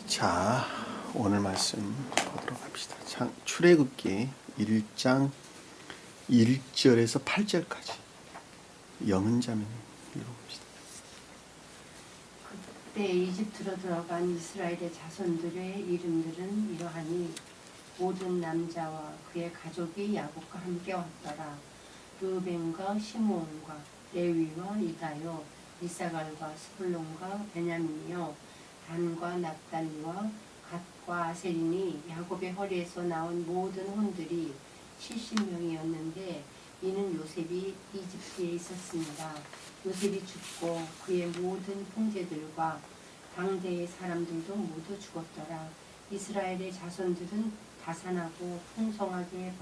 자, 오늘 말씀 보도록 합시다. 출애굽기 1장 1절에서 8절까지 영은 자매님 읽어봅시다. 그때 이집트로 들어간 이스라엘의 자손들의 이름들은 이러하니 모든 남자와 그의 가족이 야곱과 함께 왔더라. 르벤과 시므온과 레위와 이다요, 이사갈과 스불론과 베냐민이요, 단과 납달리와 갓과 아셀이니 야곱의 허리에서 나온 모든 혼들이 70명이었는데 이는 요셉이 이집트에 있었습니다. 요셉이 죽고 그의 모든 형제들과 당대의 사람들도 모두 죽었더라. 이스라엘의 자손들은 다산하고 풍성하게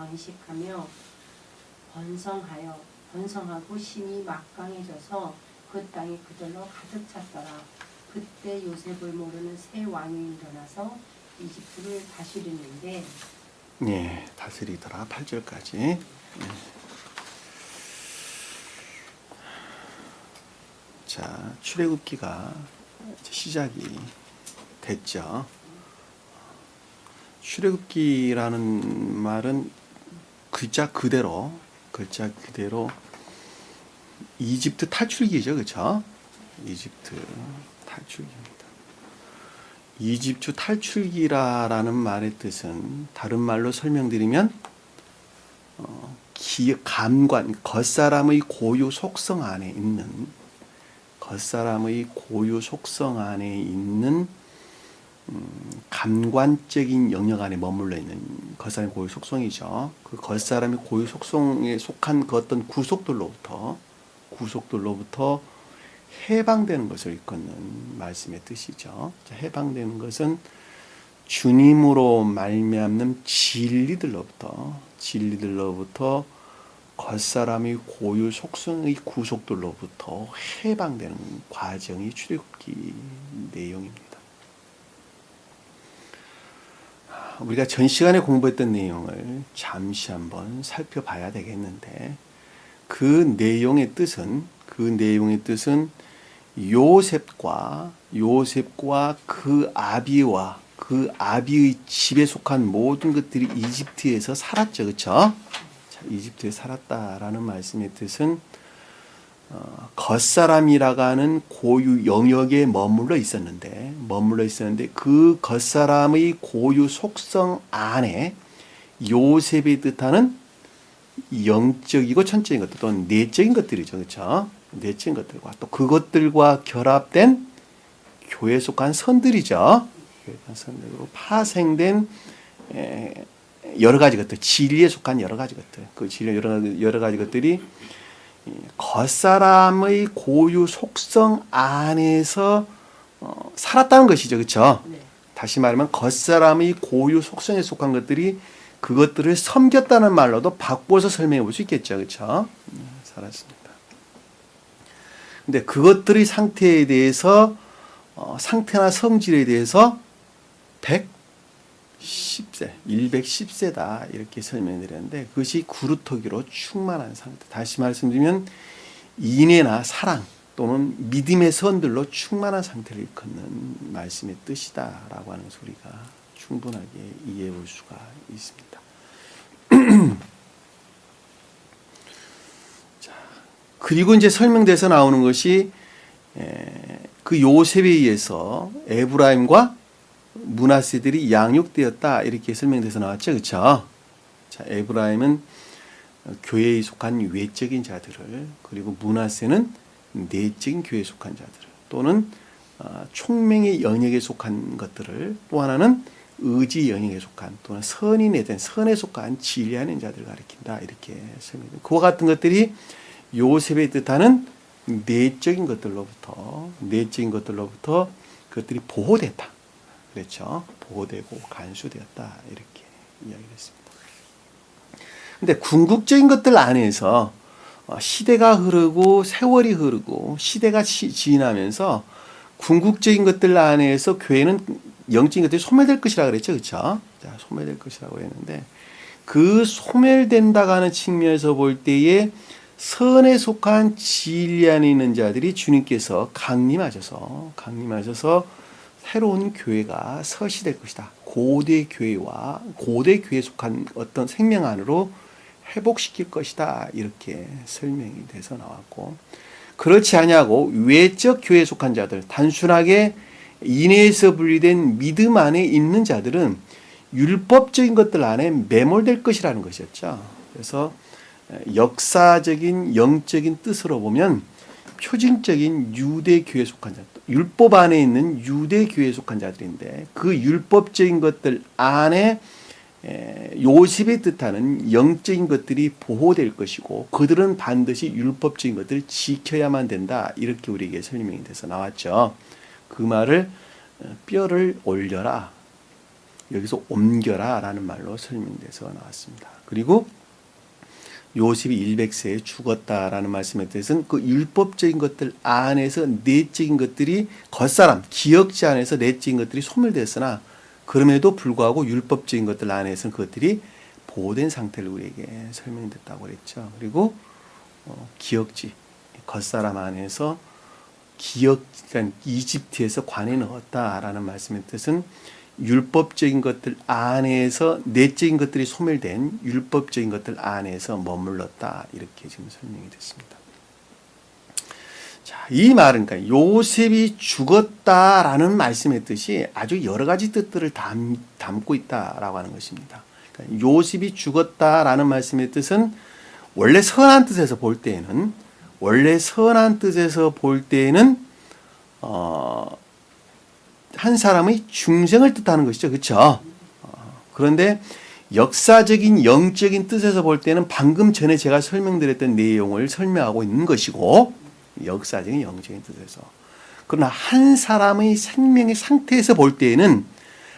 번성하고 심히 막강해져서 그 땅이 그들로 가득 찼더라. 그때 요셉을 모르는 새 왕이 일어나서 이집트를 다스리는데 다스리더라. 8절까지. 자, 출애굽기가 시작이 됐죠. 출애굽기라는 말은 글자 그대로 이집트 탈출기죠, 그렇죠? 이집트 탈출기입니다. 이집트 탈출기라는 말의 뜻은 다른 말로 설명드리면 겉사람의 고유 속성 안에 있는 감관적인 영역 안에 머물러 있는 겉사람의 고유 속성이죠. 그 겉사람의 고유 속성에 속한 그 어떤 구속들로부터 해방되는 것을 일컫는 말씀의 뜻이죠. 해방되는 것은 주님으로 말미암는 진리들로부터 겉사람의 고유 속성의 구속들로부터 해방되는 과정이 출애굽기 내용입니다. 우리가 전 시간에 공부했던 내용을 잠시 한번 살펴봐야 되겠는데 그 내용의 뜻은 요셉과 그 아비의 집에 속한 모든 것들이 이집트에서 살았죠, 그렇죠? 이집트에 살았다라는 말씀의 뜻은 겉사람이라고 하는 고유 영역에 머물러 있었는데 그 겉사람의 고유 속성 안에 요셉이 뜻하는 영적이고 천적인 것들 또는 내적인 것들이죠, 그렇죠? 내적인 것들과 또 그것들과 결합된 교회에 속한 선들이죠. 그리고 파생된 여러 가지 것들, 진리에 속한 여러 가지 것들, 그 진리 여러 가지 것들이 겉사람의 고유 속성 안에서 살았다는 것이죠, 그렇죠? 네. 다시 말하면 겉사람의 고유 속성에 속한 것들이 그것들을 섬겼다는 말로도 바꿔서 설명해 볼 수 있겠죠, 그렇죠? 살았습니다. 근데 그것들의 상태에 대해서 상태나 성질에 대해서 110세다 이렇게 설명드렸는데 그것이 구루터기로 충만한 상태. 다시 말씀드리면 인애나 사랑 또는 믿음의 선들로 충만한 상태를 일컫는 말씀의 뜻이다라고 하는 것을 우리가 충분하게 이해해 볼 수가 있습니다. 자, 그리고 이제 설명돼서 나오는 것이 그 요셉에 의해서 에브라임과 므낫세들이 양육되었다 이렇게 설명돼서 나왔죠, 그렇죠? 자, 에브라임은 교회에 속한 외적인 자들을, 그리고 므낫세는 내적인 교회에 속한 자들을, 또는 총명의 영역에 속한 것들을, 또 하나는 의지 영역에 속한 또는 선인에 대한 선에 속한 진리하는 자들을 가리킨다 이렇게 설명됩니다. 그와 같은 것들이 요셉의 뜻하는 내적인 것들로부터 그것들이 보호됐다. 그렇죠? 보호되고 간수되었다 이렇게 이야기를 했습니다. 근데 궁극적인 것들 안에서 시대가 흐르고 세월이 흐르고 시대가 지나면서 궁극적인 것들 안에서 교회는 영적인 것들이 소멸될 것이라 그랬죠, 그렇죠? 자, 소멸될 것이라고 했는데 그 소멸된다고 하는 측면에서 볼 때에 선에 속한 진리 안에 있는 자들이 주님께서 강림하셔서 새로운 교회가 서시될 것이다. 고대 교회와 고대 교회에 속한 어떤 생명 안으로 회복시킬 것이다. 이렇게 설명이 돼서 나왔고, 그렇지 아니하고 외적 교회에 속한 자들, 단순하게 인해에서 분리된 믿음 안에 있는 자들은 율법적인 것들 안에 매몰될 것이라는 것이었죠. 그래서 역사적인 영적인 뜻으로 보면 표징적인 유대교회에 속한 자들, 율법 안에 있는 유대교회에 속한 자들인데, 그 율법적인 것들 안에 요셉이 뜻하는 영적인 것들이 보호될 것이고, 그들은 반드시 율법적인 것들을 지켜야만 된다. 이렇게 우리에게 설명이 돼서 나왔죠. 그 말을 뼈를 올려라, 여기서 옮겨라 라는 말로 설명돼서 나왔습니다. 그리고 요셉이 100세에 죽었다라는 말씀의 뜻은 그 율법적인 것들 안에서 내적인 것들이, 겉사람, 기억지 안에서 내적인 것들이 소멸됐으나 그럼에도 불구하고 율법적인 것들 안에서는 그것들이 보호된 상태를 우리에게 설명됐다고 그랬죠. 그리고 기억지, 겉사람 안에서 그러니까 이집트에서 관에 넣었다라는 말씀의 뜻은 율법적인 것들 안에서 내적인 것들이 소멸된 율법적인 것들 안에서 머물렀다. 이렇게 지금 설명이 됐습니다. 자, 이 말은 그러니까 요셉이 죽었다라는 말씀의 뜻이 아주 여러 가지 뜻들을 담고 있다라고 하는 것입니다. 그러니까 요셉이 죽었다라는 말씀의 뜻은 원래 선한 뜻에서 볼 때에는 한 사람의 중생을 뜻하는 것이죠. 그렇죠? 그런데 역사적인 영적인 뜻에서 볼 때는 방금 전에 제가 설명드렸던 내용을 설명하고 있는 것이고, 역사적인 영적인 뜻에서. 그러나 한 사람의 생명의 상태에서 볼 때에는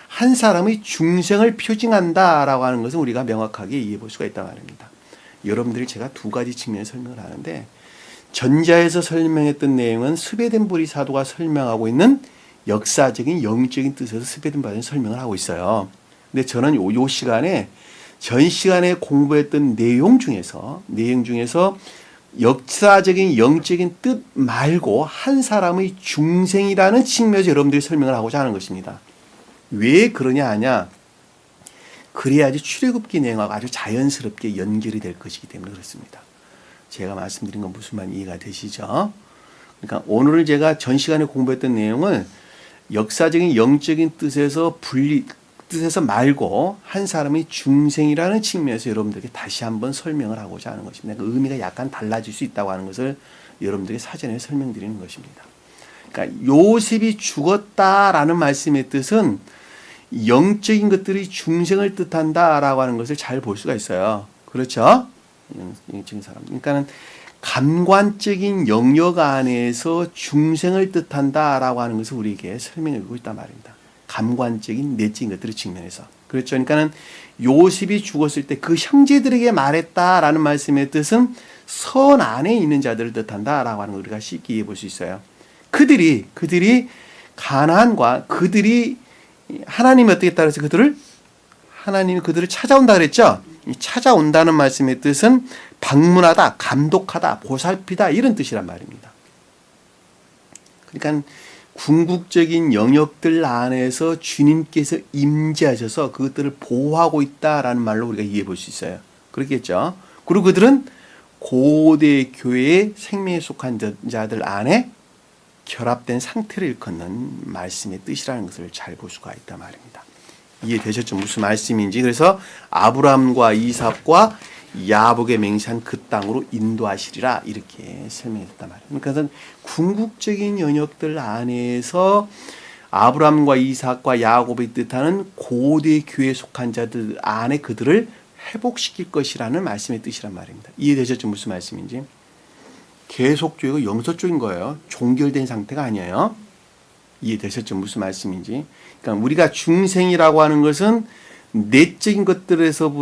한 사람의 중생을 표징한다라고 하는 것은 우리가 명확하게 이해해 볼 수가 있단 말입니다. 여러분들이 제가 두 가지 측면에서 설명을 하는데, 전자에서 설명했던 내용은 스베덴 보리 사도가 설명하고 있는 역사적인 영적인 뜻에서 스베덴 바디는 설명을 하고 있어요. 근데 저는 요 시간에 전 시간에 공부했던 내용 중에서 역사적인 영적인 뜻 말고 한 사람의 중생이라는 측면에서 여러분들이 설명을 하고자 하는 것입니다. 왜 그러냐 하냐, 그래야지 출애굽기 내용하고 아주 자연스럽게 연결이 될 것이기 때문에 그렇습니다. 제가 말씀드린 건 무슨 말 이해가 되시죠? 그러니까 오늘 제가 전 시간에 공부했던 내용을 역사적인 영적인 뜻에서 말고 한 사람의 중생이라는 측면에서 여러분들에게 다시 한번 설명을 하고자 하는 것입니다. 그 의미가 약간 달라질 수 있다고 하는 것을 여러분들에게 사전에 설명드리는 것입니다. 그러니까 요셉이 죽었다라는 말씀의 뜻은 영적인 것들이 중생을 뜻한다라고 하는 것을 잘 볼 수가 있어요. 그렇죠? 영적인 사람. 그러니까는 감관적인 영역 안에서 중생을 뜻한다라고 하는 것을 우리에게 설명해 주고 있단 말입니다. 감관적인 내적인 것들의 측면에서. 그렇죠. 그러니까는 요셉이 죽었을 때 그 형제들에게 말했다라는 말씀의 뜻은 선 안에 있는 자들을 뜻한다라고 하는 걸 우리가 쉽게 이해해 볼 수 있어요. 그들이 가나안과 그들이 하나님이 어떻게 따라서 하나님이 그들을 찾아온다 그랬죠. 이 찾아온다는 말씀의 뜻은 방문하다, 감독하다, 보살피다 이런 뜻이란 말입니다. 그러니까 궁극적인 영역들 안에서 주님께서 임재하셔서 그것들을 보호하고 있다라는 말로 우리가 이해해 볼 수 있어요. 그렇겠죠. 그리고 그들은 고대 교회의 생명에 속한 자들 안에 결합된 상태를 일컫는 말씀의 뜻이라는 것을 잘 볼 수가 있단 말입니다. 이해되셨죠? 무슨 말씀인지. 그래서 아브라함과 이삭과 야복에 맹세한 그 땅으로 인도하시리라 이렇게 설명했단 말이에요. 그러니까 궁극적인 영역들 안에서 아브라함과 이삭과 야곱이 뜻하는 고대 교회에 속한 자들 안에 그들을 회복시킬 것이라는 말씀의 뜻이란 말입니다. 이해되셨죠? 무슨 말씀인지. 계속적이고 영서적인 거예요. 종결된 상태가 아니에요. 이해되셨죠? 무슨 말씀인지. 그러니까 우리가 중생이라고 하는 것은 내적인 것들에서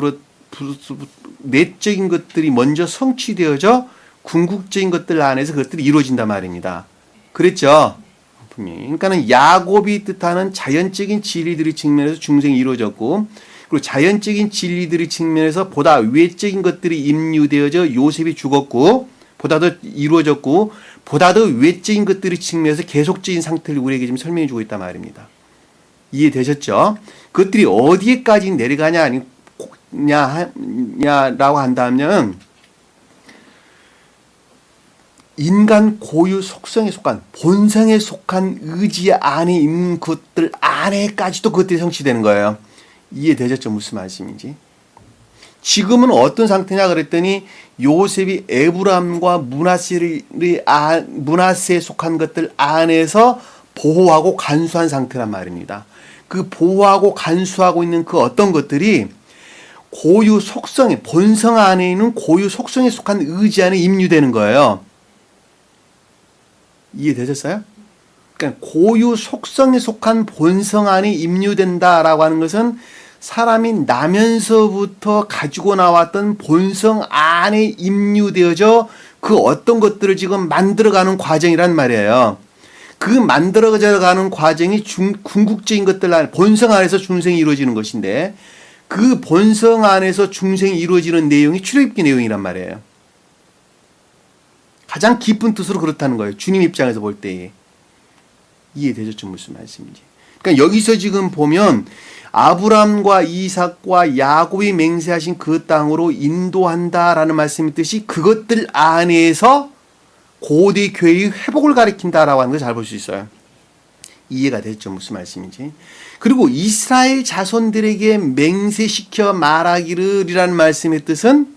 내적인 것들이 먼저 성취되어져 궁극적인 것들 안에서 그것들이 이루어진단 말입니다. 그랬죠? 분명히. 그러니까는 야곱이 뜻하는 자연적인 진리들의 측면에서 중생이 이루어졌고, 그리고 자연적인 진리들의 측면에서 보다 외적인 것들이 임유되어져 요셉이 죽었고, 보다 더 이루어졌고, 보다 더 외적인 것들의 측면에서 계속적인 상태를 우리에게 지금 설명해 주고 있단 말입니다. 이해되셨죠? 그것들이 어디에까지 내려가냐라고 한다면 인간 고유 속성에 속한 본성에 속한 의지 안에 있는 것들 안에까지도 그것들이 성취되는 거예요. 이해되셨죠? 무슨 말씀인지. 지금은 어떤 상태냐 그랬더니 요셉이 에브람과 므낫세에 속한 것들 안에서 보호하고 간수한 상태란 말입니다. 그 보호하고 간수하고 있는 그 어떤 것들이 고유 속성에, 본성 안에 있는 고유 속성에 속한 의지 안에 임유되는 거예요. 이해되셨어요? 그러니까 고유 속성에 속한 본성 안에 임유된다라고 하는 것은 사람이 나면서부터 가지고 나왔던 본성 안에 임유되어져 그 어떤 것들을 지금 만들어가는 과정이란 말이에요. 그 만들어가는 과정이 궁극적인 것들 안에 본성 안에서 중생이 이루어지는 것인데 그 본성 안에서 중생이 이루어지는 내용이 출애굽기 내용이란 말이에요. 가장 깊은 뜻으로 그렇다는 거예요. 주님 입장에서 볼 때에. 이해되셨죠? 무슨 말씀인지. 그러니까 여기서 지금 보면 아브람과 이삭과 야곱이 맹세하신 그 땅으로 인도한다라는 말씀의 뜻이 그것들 안에서 고대 교회의 회복을 가리킨다라고 하는 걸 잘 볼 수 있어요. 이해가 됐죠? 무슨 말씀인지. 그리고 이스라엘 자손들에게 맹세시켜 말하기를이라는 말씀의 뜻은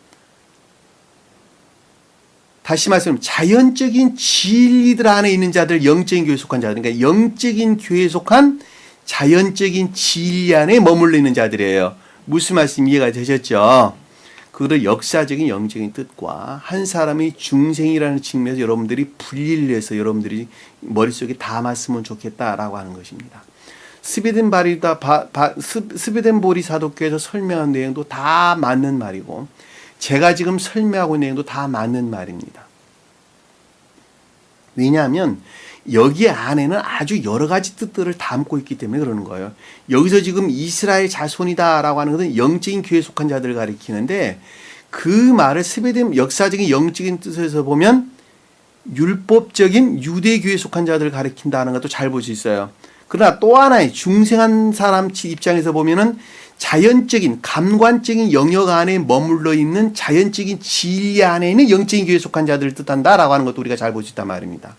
다시 말씀드리면 자연적인 진리들 안에 있는 자들, 영적인 교회에 속한 자들, 그러니까 영적인 교회에 속한 자연적인 진리 안에 머물러 있는 자들이에요. 무슨 말씀 이해가 되셨죠? 그들의 역사적인 영적인 뜻과 한 사람의 중생이라는 측면에서 여러분들이 분리를 해서 여러분들이 머릿속에 담았으면 좋겠다라고 하는 것입니다. 스베덴보리 사도교에서 설명한 내용도 다 맞는 말이고 제가 지금 설명하고 있는 내용도 다 맞는 말입니다. 왜냐하면 여기 안에는 아주 여러 가지 뜻들을 담고 있기 때문에 그러는 거예요. 여기서 지금 이스라엘 자손이다라고 하는 것은 영적인 교회에 속한 자들을 가리키는데 그 말을 스베덴 역사적인 영적인 뜻에서 보면 율법적인 유대교회에 속한 자들을 가리킨다는 것도 잘 볼 수 있어요. 그러나 또 하나의 중생한 사람 입장에서 보면은 자연적인 감관적인 영역 안에 머물러 있는 자연적인 진리 안에 있는 영적인 교회에 속한 자들을 뜻한다라고 하는 것도 우리가 잘 볼 수 있단 말입니다.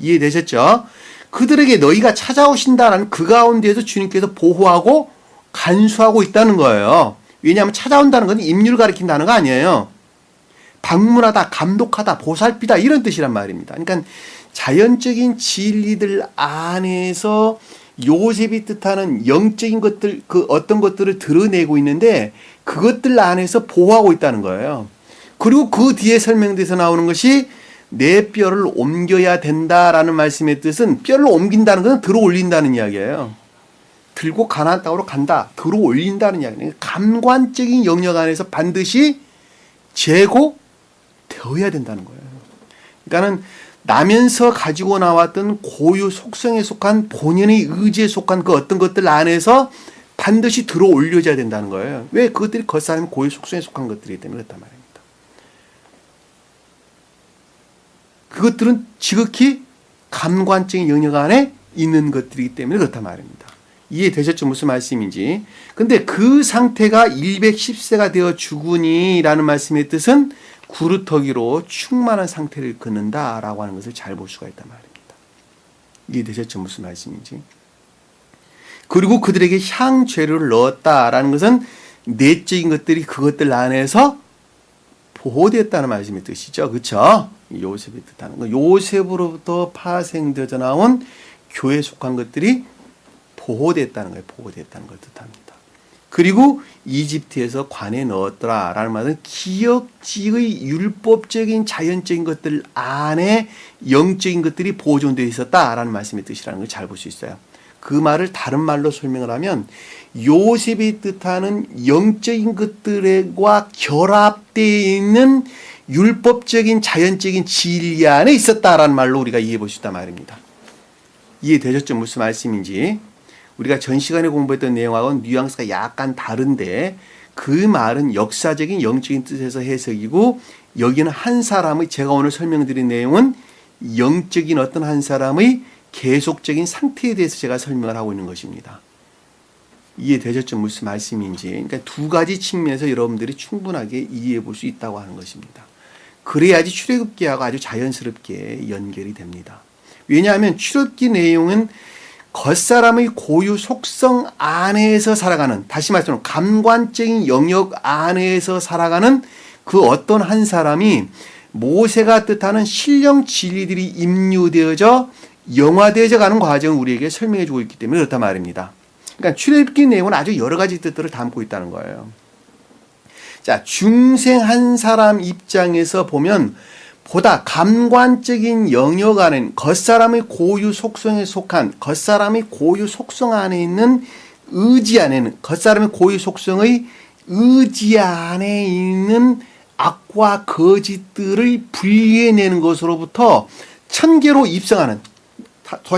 이해되셨죠? 그들에게 너희가 찾아오신다라는 그 가운데에서 주님께서 보호하고 간수하고 있다는 거예요. 왜냐하면 찾아온다는 건 임무를 가리킨다는 거 아니에요. 방문하다, 감독하다, 보살피다 이런 뜻이란 말입니다. 그러니까 자연적인 진리들 안에서 요셉이 뜻하는 영적인 것들, 그 어떤 것들을 드러내고 있는데 그것들 안에서 보호하고 있다는 거예요. 그리고 그 뒤에 설명돼서 나오는 것이 내 뼈를 옮겨야 된다라는 말씀의 뜻은 뼈를 옮긴다는 것은 들어 올린다는 이야기예요. 들고 가나안 땅으로 간다, 들어 올린다는 이야기예요. 감관적인 영역 안에서 반드시 제고되어야 된다는 거예요. 그러니까는 나면서 가지고 나왔던 고유 속성에 속한 본연의 의지에 속한 그 어떤 것들 안에서 반드시 들어 올려져야 된다는 거예요. 왜? 그것들이 겉사람 고유 속성에 속한 것들이기 때문에 그렇단 말입니다. 그것들은 지극히 감관적인 영역 안에 있는 것들이기 때문에 그렇단 말입니다. 이해되셨죠? 무슨 말씀인지. 근데 그 상태가 110세가 되어 죽으니라는 말씀의 뜻은 구루터기로 충만한 상태를 긋는다라고 하는 것을 잘 볼 수가 있단 말입니다. 이해되셨죠? 무슨 말씀인지. 그리고 그들에게 향죄를 넣었다라는 것은 내적인 것들이 그것들 안에서 보호되었다는 말씀의 뜻이죠. 그렇죠? 요셉이 뜻하는 거. 요셉으로부터 파생되어 나온 교회에 속한 것들이 보호됐다는 거예요. 보호됐다는 걸 뜻합니다. 그리고 이집트에서 관에 넣었더라라는 말은 기역지의 율법적인 자연적인 것들 안에 영적인 것들이 보존되어 있었다라는 말씀의 뜻이라는 걸 잘 볼 수 있어요. 그 말을 다른 말로 설명을 하면 요셉이 뜻하는 영적인 것들과 결합되어 있는 율법적인 자연적인 진리 안에 있었다라는 말로 우리가 이해해 볼 수 있단 말입니다. 이해되셨죠? 무슨 말씀인지. 우리가 전 시간에 공부했던 내용하고는 뉘앙스가 약간 다른데 그 말은 역사적인 영적인 뜻에서 해석이고 여기는 한 사람의 제가 오늘 설명드린 내용은 영적인 어떤 한 사람의 계속적인 상태에 대해서 제가 설명을 하고 있는 것입니다. 이해되셨죠? 무슨 말씀인지. 그러니까 두 가지 측면에서 여러분들이 충분하게 이해해 볼 수 있다고 하는 것입니다. 그래야지 출애굽기하고 아주 자연스럽게 연결이 됩니다. 왜냐하면 출애굽기 내용은 겉사람의 고유 속성 안에서 살아가는, 다시 말해서 감관적인 영역 안에서 살아가는 그 어떤 한 사람이 모세가 뜻하는 신령 진리들이 임유되어져 영화되어져 가는 과정을 우리에게 설명해 주고 있기 때문에 그렇단 말입니다. 그러니까 출애굽기 내용은 아주 여러 가지 뜻들을 담고 있다는 거예요. 자, 중생 한 사람 입장에서 보면 보다 감관적인 영역 안에 겉사람의 고유 속성에 속한 겉사람의 고유 속성 안에 있는 의지 안에는 겉사람의 고유 속성의 의지 안에 있는 악과 거짓들을 분리해내는 것으로부터 천계로 입성하는,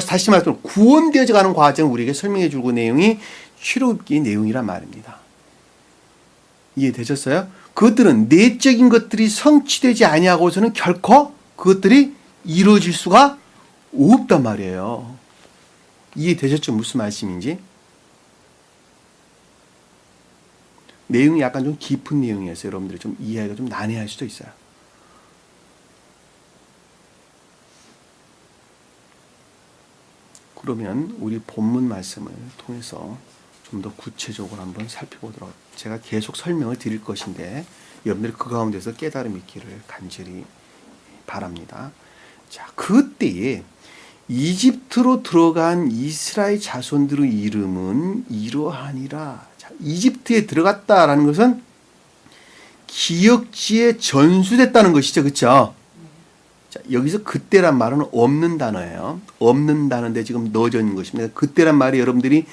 다시 말해서 구원되어져 가는 과정을 우리에게 설명해 주고 내용이 출애굽기 내용이란 말입니다. 이해되셨어요? 그것들은 내적인 것들이 성취되지 아니하고서는 결코 그것들이 이루어질 수가 없단 말이에요. 이해되셨죠? 무슨 말씀인지? 내용이 약간 좀 깊은 내용이어서 여러분들이 좀 이해하기가 좀 난해할 수도 있어요. 그러면 우리 본문 말씀을 통해서 좀 더 구체적으로 한번 살펴보도록, 제가 계속 설명을 드릴 것인데 여러분들이 그 가운데서 깨달음이 있기를 간절히 바랍니다. 자, 그때에 이집트로 들어간 이스라엘 자손들의 이름은 이러하니라. 자, 이집트에 들어갔다라는 것은 기억지에 전수됐다는 것이죠. 그렇죠? 자, 여기서 그때란 말은 없는 단어예요. 없는 단어인데 지금 넣어져 있는 것입니다. 그때란 말이 여러분들이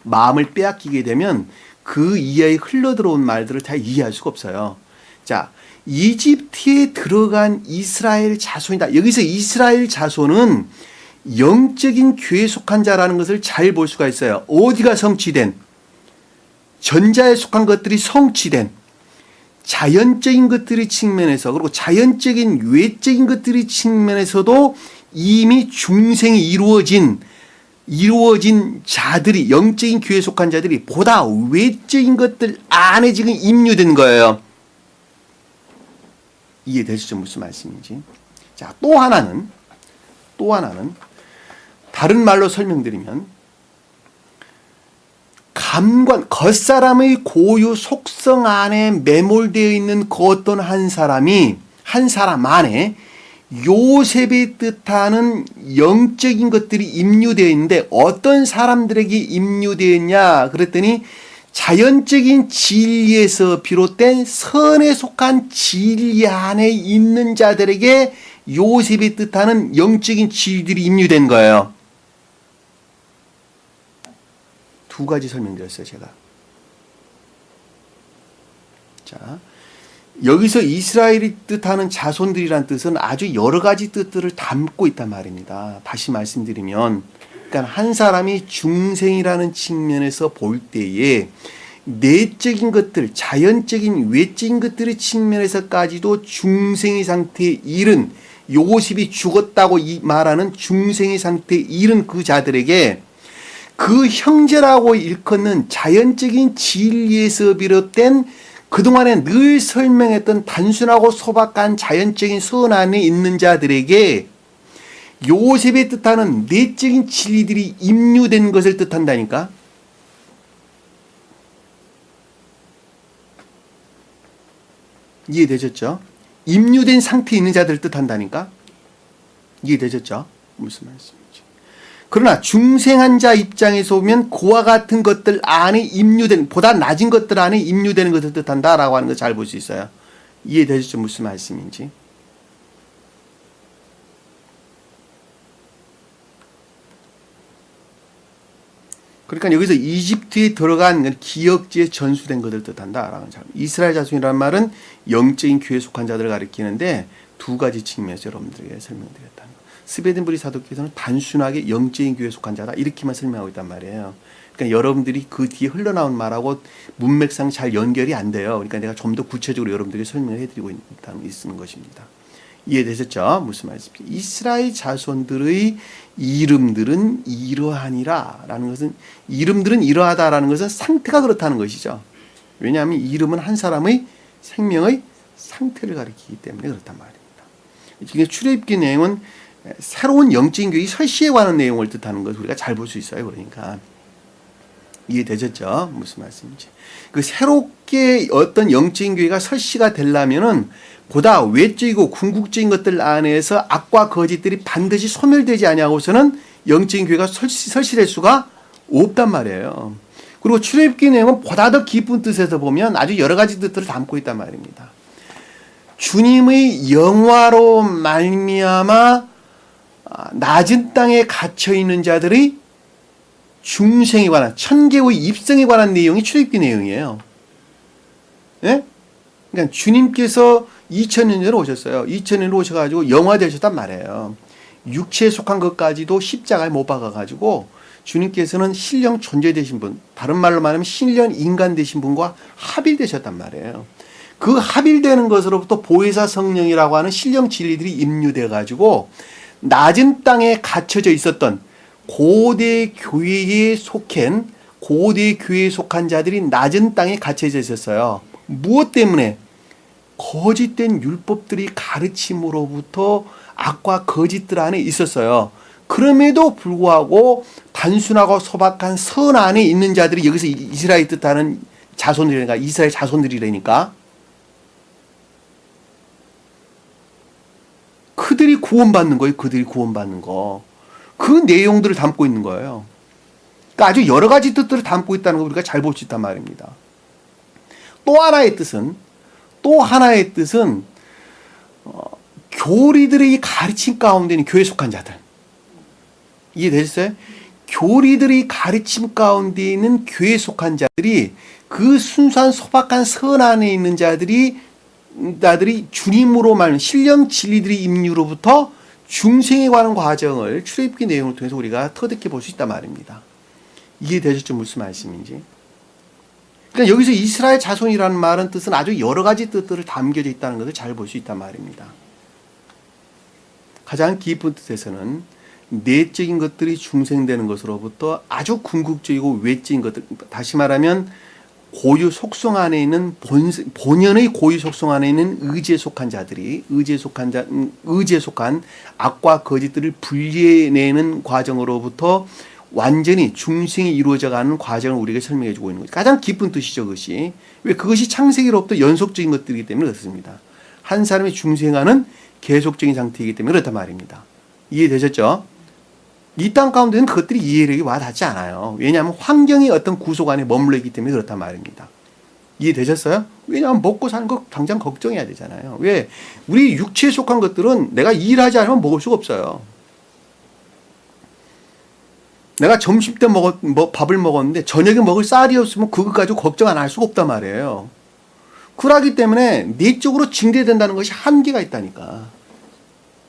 마음을 빼앗기게 되면 그 이하에 흘러들어온 말들을 다 이해할 수가 없어요. 자, 이집트에 들어간 이스라엘 자손이다. 여기서 이스라엘 자손은 영적인 교회에 속한 자라는 것을 잘 볼 수가 있어요. 어디가 성취된, 전자에 속한 것들이 성취된, 자연적인 것들의 측면에서, 그리고 자연적인 외적인 것들의 측면에서도 이미 중생이 이루어진 자들이, 영적인 교회에 속한 자들이 보다 외적인 것들 안에 지금 임유된 거예요. 이해되시죠? 무슨 말씀인지. 자, 또 하나는 다른 말로 설명드리면 겉사람의 고유 속성 안에 매몰되어 있는 그 어떤 한 사람 안에 요셉이 뜻하는 영적인 것들이 임유되어 있는데 어떤 사람들에게 임유되어 있냐 그랬더니 자연적인 진리에서 비롯된 선에 속한 진리 안에 있는 자들에게 요셉이 뜻하는 영적인 진리들이 임유된 거예요. 두 가지 설명드렸어요, 제가. 자, 여기서 이스라엘이 뜻하는 자손들이란 뜻은 아주 여러 가지 뜻들을 담고 있단 말입니다. 다시 말씀드리면, 그러니까 한 사람이 중생이라는 측면에서 볼 때에 내적인 것들, 자연적인 외적인 것들의 측면에서까지도 중생의 상태에 이른, 요셉이 죽었다고 말하는 중생의 상태에 이른 그 자들에게 그 형제라고 일컫는 자연적인 진리에서 비롯된 그동안에 늘 설명했던 단순하고 소박한 자연적인 선 안에 있는 자들에게 요셉의 뜻하는 내적인 진리들이 임유된 것을 뜻한다니까. 이해되셨죠? 임유된 상태에 있는 자들을 뜻한다니까. 이해되셨죠? 무슨 말씀인지. 그러나 중생한 자 입장에서 보면 그와 같은 것들 안에 임유된, 보다 낮은 것들 안에 임유되는 것을 뜻한다라고 하는 걸 잘 볼 수 있어요. 이해되셨죠? 무슨 말씀인지. 그러니까 여기서 이집트에 들어간 기억지에 전수된 것을 뜻한다라는 점. 이스라엘 자손이라는 말은 영적인 교회에 속한 자들을 가리키는데 두 가지 측면에서 여러분들에게 설명드렸다는 거. 스베덴부리 사도께서는 단순하게 영적인 교회에 속한 자다 이렇게만 설명하고 있단 말이에요. 그러니까 여러분들이 그 뒤에 흘러나온 말하고 문맥상 잘 연결이 안 돼요. 그러니까 내가 좀 더 구체적으로 여러분들에게 설명을 해드리고 있는 것입니다. 이해되셨죠? 무슨 말씀인지. 이스라엘 자손들의 이름들은 이러하니라 라는 것은, 이름들은 이러하다라는 것은 상태가 그렇다는 것이죠. 왜냐하면 이름은 한 사람의 생명의 상태를 가리키기 때문에 그렇단 말입니다. 지금 출애굽기 내용은 새로운 영적인 교회 설시에 관한 내용을 뜻하는 것을 우리가 잘 볼 수 있어요. 그러니까 이해되셨죠? 무슨 말씀인지. 그 새롭게 어떤 영적인 교회가 설시가 되려면은 보다 외적이고 궁극적인 것들 안에서 악과 거짓들이 반드시 소멸되지 아니하고서는 영적인 교회가 설시될 수가 없단 말이에요. 그리고 출애굽기 내용은 보다 더 깊은 뜻에서 보면 아주 여러 가지 뜻들을 담고 있단 말입니다. 주님의 영화로 말미암아 낮은 땅에 갇혀 있는 자들의 중생에 관한, 천계의 입성에 관한 내용이 출애굽기 내용이에요. 예? 그러니까 주님께서 2000년 전에 오셨어요. 2000년에 오셔가지고 영화 되셨단 말이에요. 육체에 속한 것까지도 십자가에 못 박아가지고 주님께서는 신령 존재 되신 분, 다른 말로 말하면 신령 인간 되신 분과 합일되셨단 말이에요. 그 합일되는 것으로부터 보혜사 성령이라고 하는 신령 진리들이 임류돼가지고 낮은 땅에 갇혀져 있었던 고대 교회에 속한 자들이 낮은 땅에 갇혀져 있었어요. 무엇 때문에? 거짓된 율법들이 가르침으로부터 악과 거짓들 안에 있었어요. 그럼에도 불구하고 단순하고 소박한 선 안에 있는 자들이, 여기서 이스라엘 뜻하는 자손들이니까, 이스라엘 자손들이라니까, 그들이 구원받는 거예요. 그들이 구원받는 거. 그 내용들을 담고 있는 거예요. 그러니까 아주 여러 가지 뜻들을 담고 있다는 걸 우리가 잘 볼 수 있단 말입니다. 또 하나의 뜻은 교리들의 가르침 가운데 있는 교회에 속한 자들. 이해되셨어요? 교리들의 가르침 가운데 있는 교회에 속한 자들이, 그 순수한 소박한 선 안에 있는 자들이 주님으로 말하는 신령 진리들의 임류로부터 중생에 관한 과정을 출애굽기 내용을 통해서 우리가 터득해 볼 수 있단 말입니다. 이해되셨죠? 무슨 말씀인지. 그러니까 여기서 이스라엘 자손이라는 말은 뜻은 아주 여러 가지 뜻들을 담겨져 있다는 것을 잘 볼 수 있단 말입니다. 가장 깊은 뜻에서는 내적인 것들이 중생되는 것으로부터 아주 궁극적이고 외적인 것들, 다시 말하면 고유 속성 안에 있는 본연의 고유 속성 안에 있는 의지에 속한 자들이, 의지에 속한 악과 거짓들을 분리해내는 과정으로부터 완전히 중생이 이루어져가는 과정을 우리에게 설명해 주고 있는 거죠. 가장 깊은 뜻이죠, 그것이. 왜? 그것이 창세기로부터 연속적인 것들이기 때문에 그렇습니다. 한 사람이 중생하는 계속적인 상태이기 때문에 그렇단 말입니다. 이해되셨죠? 이 땅 가운데는 그것들이 이해력이 와 닿지 않아요. 왜냐하면 환경이 어떤 구속 안에 머물러 있기 때문에 그렇단 말입니다. 이해되셨어요? 왜냐하면 먹고 사는 거 당장 걱정해야 되잖아요. 왜? 우리 육체에 속한 것들은 내가 일하지 않으면 먹을 수가 없어요. 내가 점심 때 밥을 먹었는데 저녁에 먹을 쌀이 없으면 그것 가지고 걱정 안 할 수가 없단 말이에요. 그러기 때문에 내적으로 증대된다는 것이 한계가 있다니까.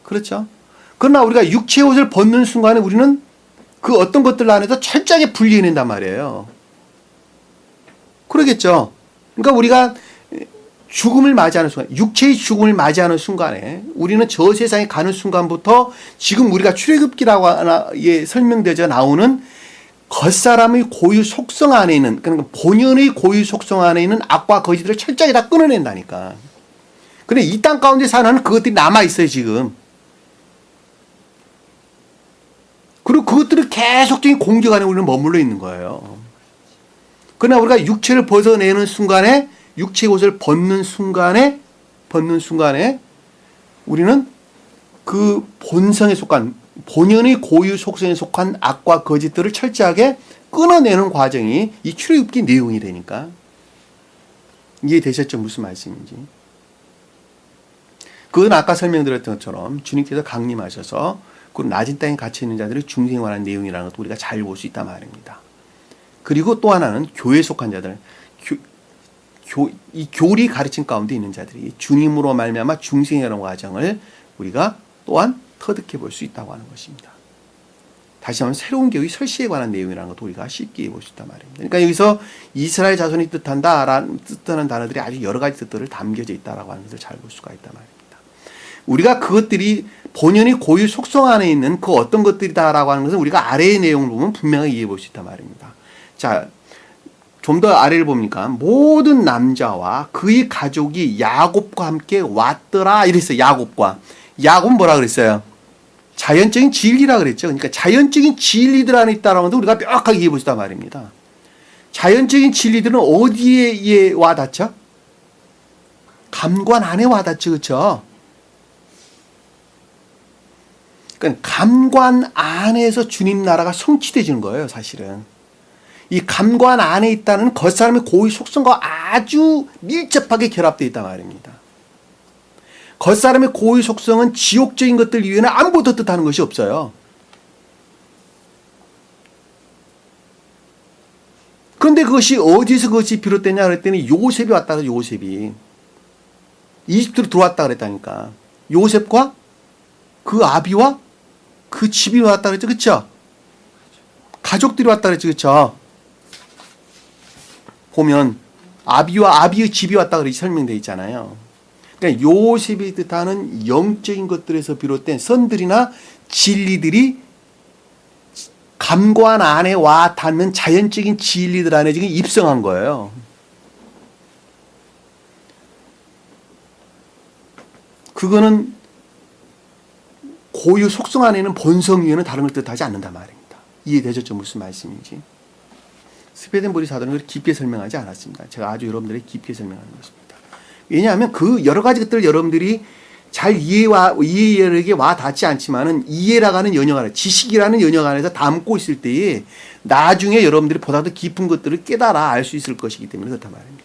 그렇죠? 그러나 우리가 육체의 옷을 벗는 순간에 우리는 그 어떤 것들 안에서 철저하게 분리해낸단 말이에요. 그러겠죠? 그러니까 우리가 죽음을 맞이하는 순간, 육체의 죽음을 맞이하는 순간에 우리는 저 세상에 가는 순간부터 지금 우리가 출애굽기라고 설명되어 나오는 겉사람의 고유 속성 안에 있는, 그러니까 본연의 고유 속성 안에 있는 악과 거짓들을 철저하게 다 끊어낸다니까. 근데 이 땅 가운데 사는 그것들이 남아있어요, 지금. 그리고 그것들을 계속적인 공격 안에 우리는 머물러 있는 거예요. 그러나 우리가 육체를 벗어내는 순간에, 육체의 옷을 벗는 순간에 우리는 그 본성에 속한, 본연의 고유 속성에 속한 악과 거짓들을 철저하게 끊어내는 과정이 이 출애굽기 내용이 되니까. 이해되셨죠? 무슨 말씀인지. 그건 아까 설명드렸던 것처럼 주님께서 강림하셔서 그 낮은 땅에 갇혀 있는 자들이 중생에 관한 내용이라는 것도 우리가 잘 볼 수 있단 말입니다. 그리고 또 하나는 교회에 속한 자들, 이 교리 가르침 가운데 있는 자들이 주님으로 말미암아 중생에 관한 과정을 우리가 또한 터득해 볼 수 있다고 하는 것입니다. 다시 한번 새로운 교회 설시에 관한 내용이라는 것도 우리가 쉽게 볼 수 있단 말입니다. 그러니까 여기서 이스라엘 자손이 뜻하는 단어들이 아주 여러 가지 뜻들을 담겨져 있다라고 하는 것을 잘 볼 수가 있단 말입니다. 우리가 그것들이 본연이 고유 속성 안에 있는 그 어떤 것들이다라고 하는 것은 우리가 아래의 내용을 보면 분명하게 이해해 볼 수 있단 말입니다. 자, 좀 더 아래를 보니까 모든 남자와 그의 가족이 야곱과 함께 왔더라 이랬어요. 야곱과. 야곱은 뭐라 그랬어요? 자연적인 진리라 그랬죠. 그러니까 자연적인 진리들 안에 있다라는 것도 우리가 명확하게 이해해 볼 수 있단 말입니다. 자연적인 진리들은 어디에 와닿죠? 감관 안에 와닿죠. 그렇죠? 그러니까 감관 안에서 주님 나라가 성취되지는 거예요. 사실은. 이 감관 안에 있다는 겉사람의 고유 속성과 아주 밀접하게 결합되어 있단 말입니다. 겉사람의 고유 속성은 지옥적인 것들 이외에는 아무것도 뜻하는 것이 없어요. 그런데 그것이 어디서 그것이 비롯되냐 그랬더니 요셉이 왔다 그래요. 요셉이. 이집트로 들어왔다 그랬다니까. 요셉과 그 아비와 그 집이 왔다 그랬죠. 그렇죠? 가족들이 왔다 그랬죠. 그렇죠? 보면 아비와 아비의 집이 왔다 그렇게 설명되어 있잖아요. 그러니까 요셉이 뜻하는 영적인 것들에서 비롯된 선들이나 진리들이 감관 안에 와 닿는 자연적인 진리들 안에 지금 입성한 거예요. 그거는 고유 속성 안에는 본성 위에는 다른 걸 뜻하지 않는단 말입니다. 이해되셨죠? 무슨 말씀인지. 스베덴보리 사도는 그렇게 깊게 설명하지 않았습니다. 제가 아주 여러분들에게 깊게 설명하는 것입니다. 왜냐하면 그 여러 가지 것들을 여러분들이 잘 이해에게 와 닿지 않지만은 이해라가는 연역 안에, 지식이라는 연역 안에서 담고 있을 때에 나중에 여러분들이 보다 더 깊은 것들을 깨달아 알 수 있을 것이기 때문에 그렇단 말입니다.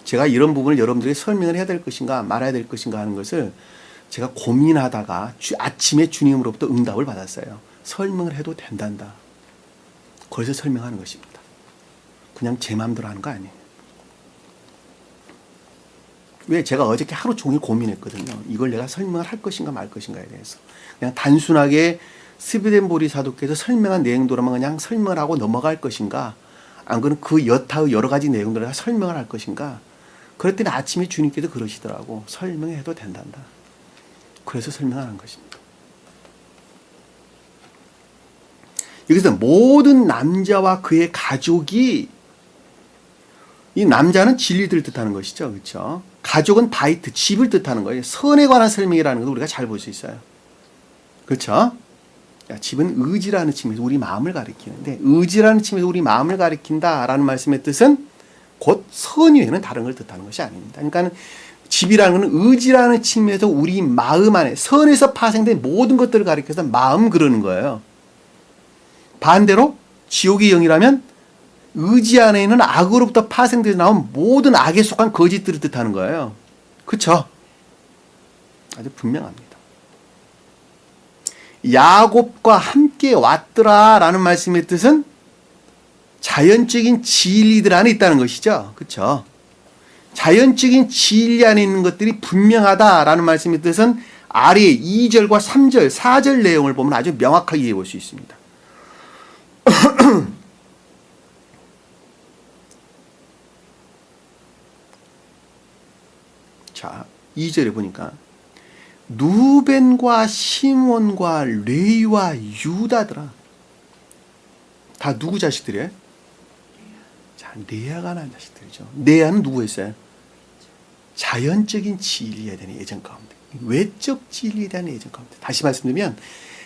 제가 이런 부분을 여러분들에게 설명을 해야 될 것인가 말아야 될 것인가 하는 것을 제가 고민하다가 아침에 주님으로부터 응답을 받았어요. 설명을 해도 된단다. 그래서 설명하는 것입니다. 그냥 제 마음대로 하는 거 아니에요. 왜? 제가 어저께 하루 종일 고민했거든요. 이걸 내가 설명을 할 것인가 말 것인가에 대해서. 그냥 단순하게 스베덴보리 사도께서 설명한 내용들로만 그냥 설명을 하고 넘어갈 것인가, 안 그러면 그 여타의 여러 가지 내용들을 설명을 할 것인가. 그랬더니 아침에 주님께서 그러시더라고. 설명해도 된단다. 그래서 설명하는 것입니다. 여기서 모든 남자와 그의 가족이, 이 남자는 진리들을 뜻하는 것이죠. 그렇죠? 가족은 바이트, 집을 뜻하는 거예요. 선에 관한 설명이라는 걸 우리가 잘 볼 수 있어요. 그렇죠? 집은 의지라는 측면에서 우리 마음을 가리키는데, 의지라는 측면에서 우리 마음을 가리킨다라는 말씀의 뜻은 곧 선 외에는 다른 걸 뜻하는 것이 아닙니다. 그러니까 집이라는 것은 의지라는 측면에서 우리 마음 안에 선에서 파생된 모든 것들을 가리켜서 마음 그러는 거예요. 반대로 지옥의 영이라면 의지 안에 있는 악으로부터 파생돼서 나온 모든 악에 속한 거짓들을 뜻하는 거예요. 그렇죠? 아주 분명합니다. 야곱과 함께 왔더라 라는 말씀의 뜻은 자연적인 진리들 안에 있다는 것이죠. 그렇죠? 자연적인 진리 안에 있는 것들이 분명하다라는 말씀의 뜻은 아래 2절과 3절, 4절 내용을 보면 아주 명확하게 이해해 볼 수 있습니다. 자, 2절에 보니까 누벤과 시몬과 레위와 유다더라. 다 누구 자식들이에요? 자, 레아가 낳은 자식들이죠. 레아는 누구였어요? 자연적인 진리에 대한 예정 가운데, 외적 진리에 대한 예정 가운데. 다시 말씀드리면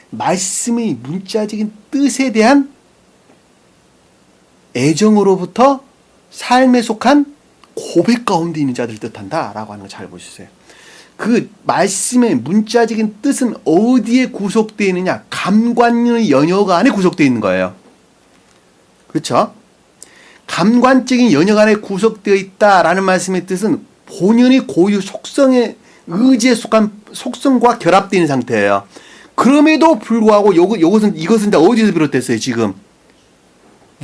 말씀의 문자적인 뜻에 대한 애정으로부터 삶에 속한 고백 가운데 있는 자들을 뜻한다라고 하는 걸 잘 보셨어요. 그 말씀의 문자적인 뜻은 어디에 구속되어 있느냐? 감관의 영역 안에 구속되어 있는 거예요. 그렇죠? 감관적인 영역 안에 구속되어 있다라는 말씀의 뜻은 본연의 고유 속성의 의지에 속한 속성과 결합되어 있는 상태예요. 그럼에도 불구하고 이것은 어디서 비롯됐어요? 지금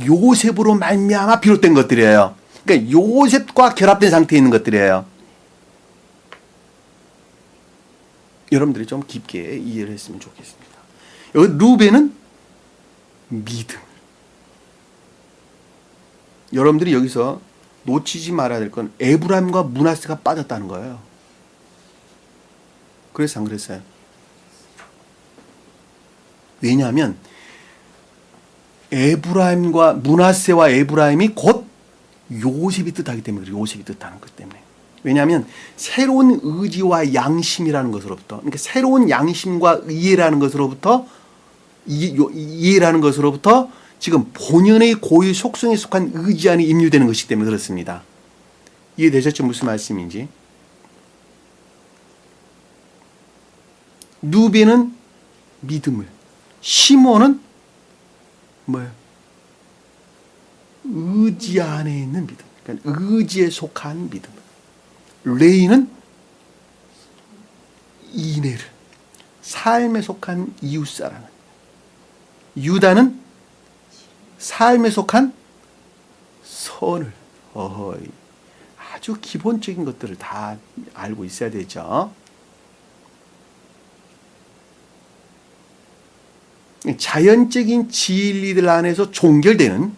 요셉으로 말미암아 비롯된 것들이에요. 그러니까 요셉과 결합된 상태에 있는 것들이에요. 여러분들이 좀 깊게 이해를 했으면 좋겠습니다. 여기 루벤은 믿음. 여러분들이 여기서 놓치지 말아야 될 건 에브라임과 므낫세가 빠졌다는 거예요. 그래서 안 그랬어요? 왜냐하면 에브라임과 므낫세와 에브라임이 곧 요셉이 뜻하기 때문에 그래요. 요셉이 뜻하는 것 때문에. 왜냐하면 새로운 의지와 양심이라는 것으로부터, 그러니까 새로운 양심과 이해라는 것으로부터 이해라는 것으로부터 지금 본연의 고유 속성에 속한 의지 안에 임유되는 것이기 때문에 그렇습니다. 이해되셨죠? 무슨 말씀인지. 누베는 믿음을, 시몬은 뭐예요? 의지 안에 있는 믿음. 그러니까 의지에 속한 믿음. 레이는 인애를, 삶에 속한 이웃사랑을. 유다는 삶에 속한 선을. 어허이. 아주 기본적인 것들을 다 알고 있어야 되죠. 자연적인 진리들 안에서 종결되는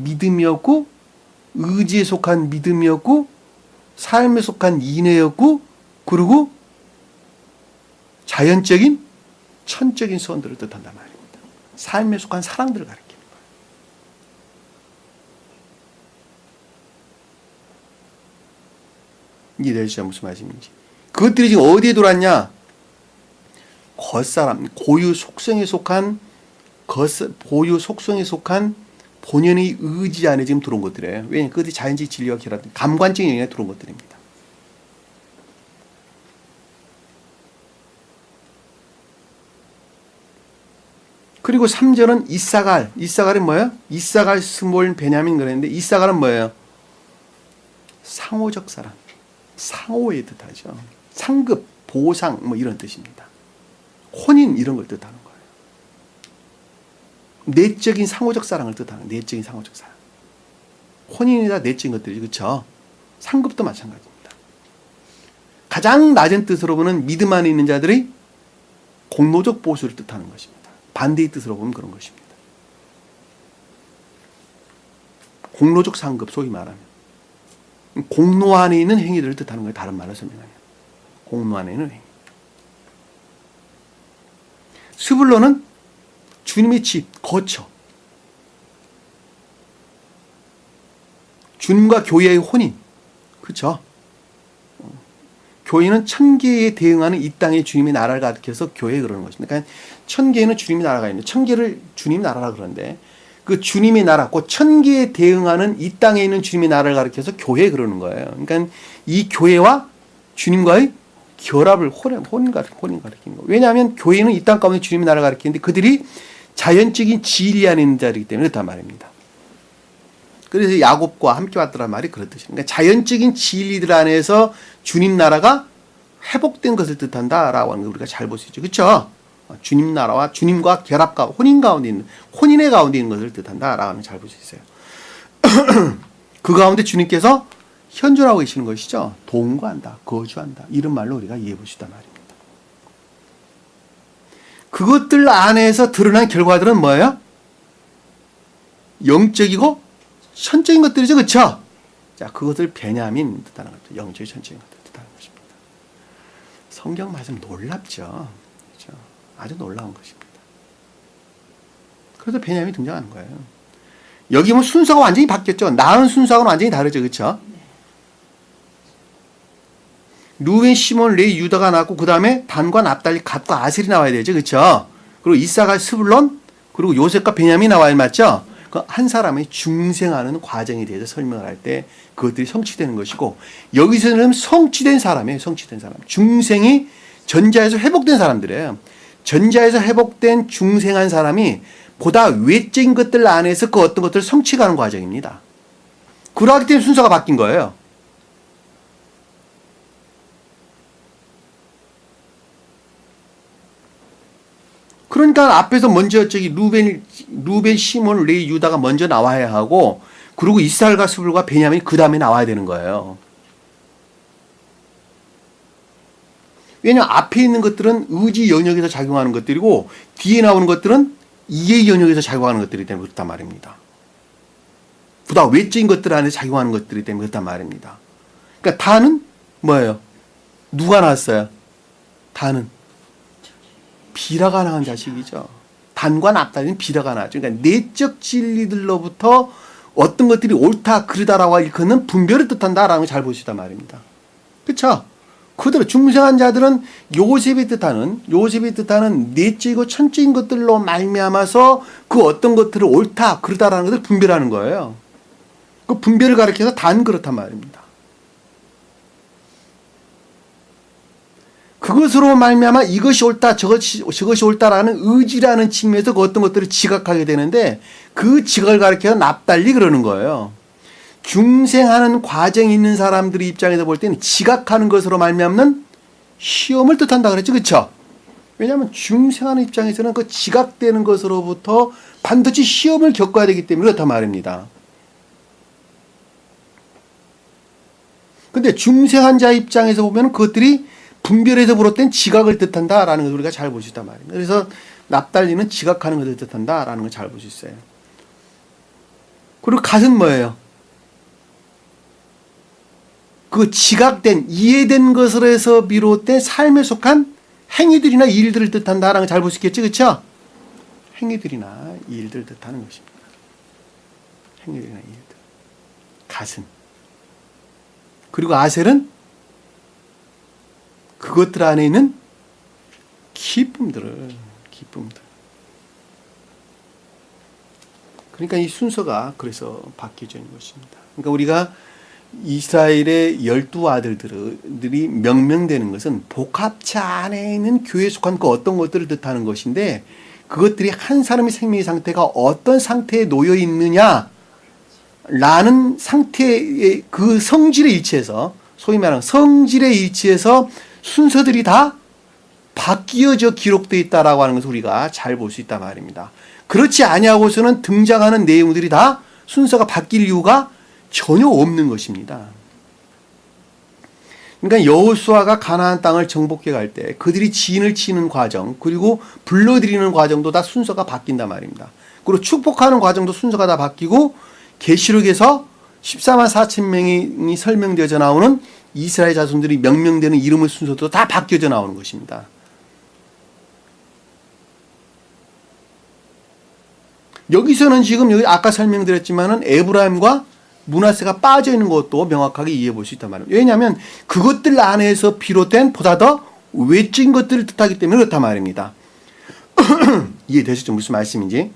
믿음이었고, 의지에 속한 믿음이었고, 삶에 속한 인애였고, 그리고 자연적인 천적인 선들을 뜻한단 말입니다. 삶에 속한 사랑들을 가리킵니다. 이해되시죠? 무슨 말씀인지. 그것들이 지금 어디에 들어왔냐? 겉사람, 고유 속성에 속한 본연의 의지 안에 지금 들어온 것들이에요. 왜냐하면 그것이 자연적 진리와 결합된 감관적인 영역에 들어온 것들입니다. 그리고 3절은 이사갈. 이사갈은 뭐예요? 이사갈, 스몰, 베냐민 그랬는데 이사갈은 뭐예요? 상호적 사랑. 상호의 뜻하죠. 상급, 보상 뭐 이런 뜻입니다. 혼인 이런 걸 뜻하는 거예요. 내적인 상호적 사랑을 뜻하는 거예요. 내적인 상호적 사랑. 혼인이다 내적인 것들이죠. 그렇죠? 상급도 마찬가지입니다. 가장 낮은 뜻으로 보는 믿음 안에 있는 자들이 공로적 보수를 뜻하는 것입니다. 반대의 뜻으로 보면 그런 것입니다. 공로적 상급, 소위 말하면 공로 안에 있는 행위들을 뜻하는 거예요. 다른 말로 설명하면 공로 안에 있는 행위. 스불론은 주님의 집, 거처. 주님과 교회의 혼인. 그렇죠? 교회는 천계에 대응하는 이 땅의 주님의 나라를 가리켜서 교회 그러는 것입니다. 그러니까 천계에는 주님의 나라가 있는데 천계를 주님의 나라라 그러는데 그 주님의 나라, 그 천계에 대응하는 이 땅에 있는 주님의 나라를 가리켜서 교회 그러는 거예요. 그러니까 이 교회와 주님과의 결합을 혼인 가리키는 거예요. 왜냐하면 교회는 이 땅 가운데 주님의 나라를 가리키는데 그들이 자연적인 진리 안에 있는 자이기 때문에 그렇단 말입니다. 그래서 야곱과 함께 왔더란 말이 그런 뜻입니다. 그러니까 자연적인 진리들 안에서 주님 나라가 회복된 것을 뜻한다라고 하는 걸 우리가 잘 볼 수 있죠. 그렇죠? 주님 나라와 주님과 결합과 혼인의 가운데 있는 것을 뜻한다라고 하면 잘 볼 수 있어요. 그 가운데 주님께서 현존하고 계시는 것이죠. 동거한다, 거주한다. 이런 말로 우리가 이해해 볼 수 있단 말입니다. 그것들 안에서 드러난 결과들은 뭐예요? 영적이고 천적인 것들이죠. 그렇죠? 자, 그것을 베냐민 뜻하는 것들, 영적인 천적인 것들 뜻하는 것입니다. 성경 말씀 놀랍죠. 그렇죠? 아주 놀라운 것입니다. 그래서 베냐민이 등장하는 거예요. 여기 보면 순서가 완전히 바뀌었죠. 나은 순서하고는 완전히 다르죠. 그렇죠? 루벤, 시몬, 레위, 유다가 나왔고 그 다음에 단과 납달리, 갓과 아셀이 나와야 되죠. 그렇죠? 그리고 이사갈, 스불론, 그리고 요셉과 베냐민이 나와야 맞죠? 그 한 사람의 중생하는 과정에 대해서 설명을 할 때 그것들이 성취되는 것이고 여기서는 성취된 사람이에요. 성취된 사람. 중생이 전자에서 회복된 사람들이에요. 전자에서 회복된 중생한 사람이 보다 외적인 것들 안에서 그 어떤 것들을 성취하는 과정입니다. 그러하기 때문에 순서가 바뀐 거예요. 그러니까 앞에서 먼저 저기 루벤, 시몬, 레위, 유다가 먼저 나와야 하고 그리고 이스라엘과 스불과 베냐민이 그 다음에 나와야 되는 거예요. 왜냐하면 앞에 있는 것들은 의지 영역에서 작용하는 것들이고 뒤에 나오는 것들은 이해 영역에서 작용하는 것들이기 때문에 그렇단 말입니다. 보다 외적인 것들 안에 작용하는 것들이기 때문에 그렇단 말입니다. 그러니까 다는 뭐예요? 누가 나왔어요? 단은 비라가 나간 자식이죠. 단과 납달리는 비라가 나죠. 그러니까 내적 진리들로부터 어떤 것들이 옳다 그르다라고 일컫는 분별을 뜻한다라는 걸 잘 보시다 말입니다. 그렇죠? 그대로 중생한 자들은 요셉이 뜻하는 내적이고 천적인 것들로 말미암아서 그 어떤 것들을 옳다 그르다라는 것을 분별하는 거예요. 그 분별을 가리켜서 단 그렇단 말입니다. 그것으로 말미암아 이것이 옳다 저것이 옳다라는 의지라는 측면에서 그 어떤 것들을 지각하게 되는데 그 지각을 가리켜서 납달리 그러는 거예요. 중생하는 과정이 있는 사람들의 입장에서 볼 때는 지각하는 것으로 말미암는 시험을 뜻한다 그랬죠. 그렇죠? 왜냐하면 중생하는 입장에서는 그 지각되는 것으로부터 반드시 시험을 겪어야 되기 때문에 그렇단 말입니다. 근데 중생한 자 입장에서 보면 그것들이 분별에서 비롯된 지각을 뜻한다라는 것을 우리가 잘 볼 수 있단 말입니다. 그래서 납달리는 지각하는 것을 뜻한다라는 걸 잘 볼 수 있어요. 그리고 갓은 뭐예요? 그 지각된 이해된 것으로 해서 비롯된 삶에 속한 행위들이나 일들을 뜻한다라는 걸 잘 볼 수 있겠죠. 그렇죠? 행위들이나 일들을 뜻하는 것입니다. 행위들이나 일들. 갓은. 그리고 아셀은 그것들 안에 있는 기쁨들. 그러니까 이 순서가 그래서 바뀌어져 있는 것입니다. 그러니까 우리가 이스라엘의 12아들들이 명명되는 것은 복합체 안에 있는 교회에 속한 그 어떤 것들을 뜻하는 것인데 그것들이 한 사람의 생명의 상태가 어떤 상태에 놓여 있느냐 라는 상태의 그 성질에 일치해서 소위 말하는 성질에 일치해서 순서들이 다 바뀌어져 기록되어 있다라고 하는 것을 우리가 잘 볼 수 있단 말입니다. 그렇지 아니하고서는 등장하는 내용들이 다 순서가 바뀔 이유가 전혀 없는 것입니다. 그러니까 여호수아가 가나안 땅을 정복해 갈 때 그들이 진을 치는 과정 그리고 불러들이는 과정도 다 순서가 바뀐단 말입니다. 그리고 축복하는 과정도 순서가 다 바뀌고 계시록에서 14만 4천 명이 설명되어져 나오는 이스라엘 자손들이 명명되는 이름의 순서도 다 바뀌어져 나오는 것입니다. 여기서는 지금 여기 아까 설명드렸지만은 에브라임과 므낫세가 빠져 있는 것도 명확하게 이해해 볼 수 있단 말이에요. 왜냐하면 그것들 안에서 비롯된 보다 더 외적인 것들을 뜻하기 때문에 그렇단 말입니다. 이해되시죠? 무슨 말씀인지?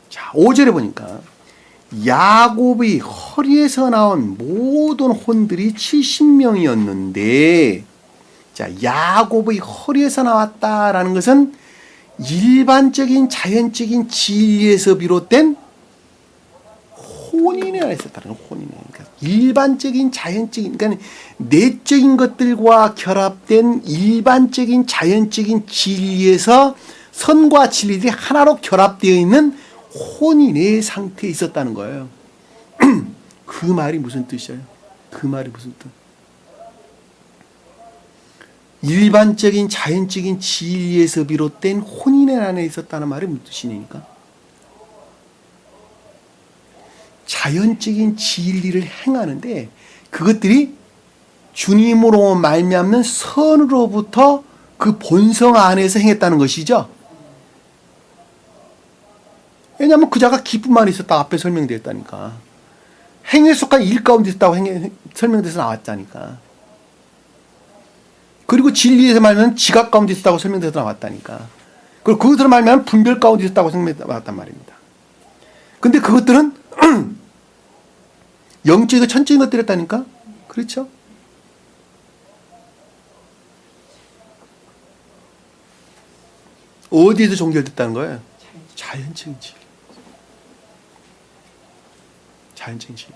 자, 5절에 보니까 야곱의 허리에서 나온 모든 혼들이 70명이었는데 자, 야곱의 허리에서 나왔다라는 것은 일반적인 자연적인 진리에서 비롯된 혼인에 안에 있었다는 거예요. 혼인에. 그러니까 일반적인 자연적인 그러니까 내적인 것들과 결합된 일반적인 자연적인 진리에서 선과 진리들이 하나로 결합되어 있는 혼인의 상태에 있었다는 거예요. 그 말이 무슨 뜻이에요? 그 말이 무슨 뜻? 일반적인 자연적인 진리에서 비롯된 혼인의 안에 있었다는 말이 무슨 뜻이니까? 자연적인 진리를 행하는데 그것들이 주님으로 말미암는 선으로부터 그 본성 안에서 행했다는 것이죠. 왜냐하면 그자가 기쁨만 있었다 앞에 설명되었다니까. 행에 속한 일 가운데 있었다고 설명돼서 나왔다니까. 그리고 진리에서 말하면 지각 가운데 있었다고 설명돼서 나왔다니까. 그리고 그것으로 말하면 분별 가운데 있었다고 설명돼서 나왔단 말입니다. 근데 그것들은 영적이고 천적인 것들이었다니까. 그렇죠? 어디에서 종결됐다는 거예요? 자연적인 진리. 자연적인 진리.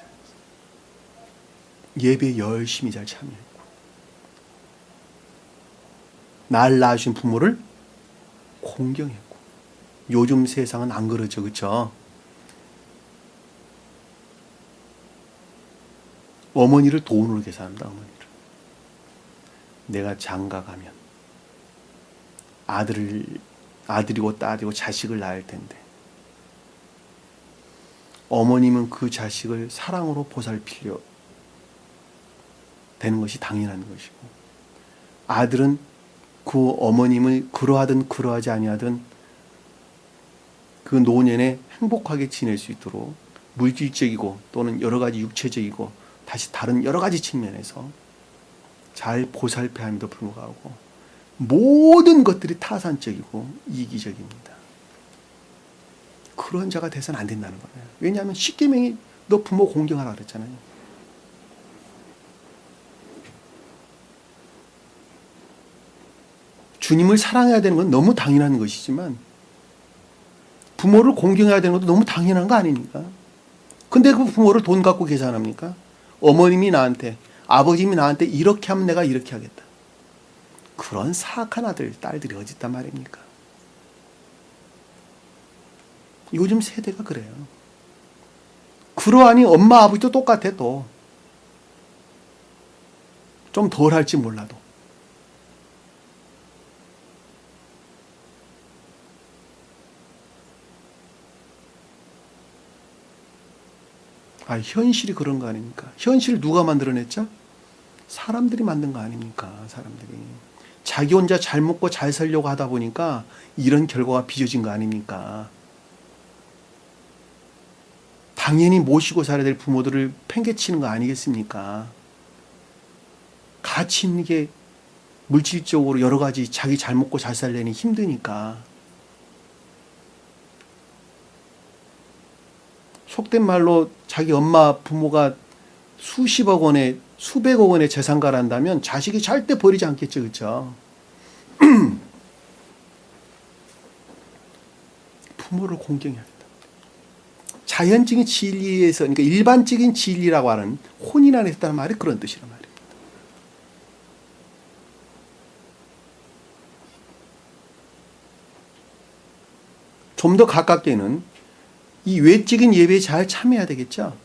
예배에 열심히 잘 참여했고 날 낳으신 부모를 공경했고 요즘 세상은 안 그러죠. 그렇죠? 어머니를 돈으로 계산한다. 어머니를. 내가 장가 가면 아들이고 딸이고 자식을 낳을 텐데 어머님은 그 자식을 사랑으로 보살피려 되는 것이 당연한 것이고, 아들은 그 어머님을 그러하든 그러하지 아니하든 그 노년에 행복하게 지낼 수 있도록 물질적이고 또는 여러 가지 육체적이고 다시 다른 여러 가지 측면에서 잘 보살펴야 함에도 불구하고 모든 것들이 타산적이고 이기적입니다. 그런 자가 돼서는 안 된다는 거예요. 왜냐하면 십계명이 너 부모 공경하라 그랬잖아요. 주님을 사랑해야 되는 건 너무 당연한 것이지만 부모를 공경해야 되는 것도 너무 당연한 거 아닙니까? 근데 그 부모를 돈 갖고 계산합니까? 어머님이 나한테, 아버님이 나한테 이렇게 하면 내가 이렇게 하겠다. 그런 사악한 아들, 딸들이 어딨단 말입니까? 요즘 세대가 그래요. 그러하니 엄마, 아버지도 똑같아 또. 좀 덜 할지 몰라도. 아, 현실이 그런 거 아닙니까? 현실 누가 만들어냈죠? 사람들이 만든 거 아닙니까? 사람들이. 자기 혼자 잘 먹고 잘 살려고 하다 보니까 이런 결과가 빚어진 거 아닙니까? 당연히 모시고 살아야 될 부모들을 팽개치는 거 아니겠습니까? 가치 있는 게 물질적으로 여러 가지 자기 잘 먹고 잘 살려니 힘드니까. 속된 말로 자기 엄마 부모가 수십억 원에 수백억 원의 재산가를 한다면 자식이 절대 버리지 않겠죠. 그렇죠? 부모를 공경해야 된다. 자연적인 진리에서, 그러니까 일반적인 진리라고 하는 혼인 안에 있다는 말이 그런 뜻이란 말입니다. 좀 더 가깝게는 이 외적인 예배에 잘 참여해야 되겠죠.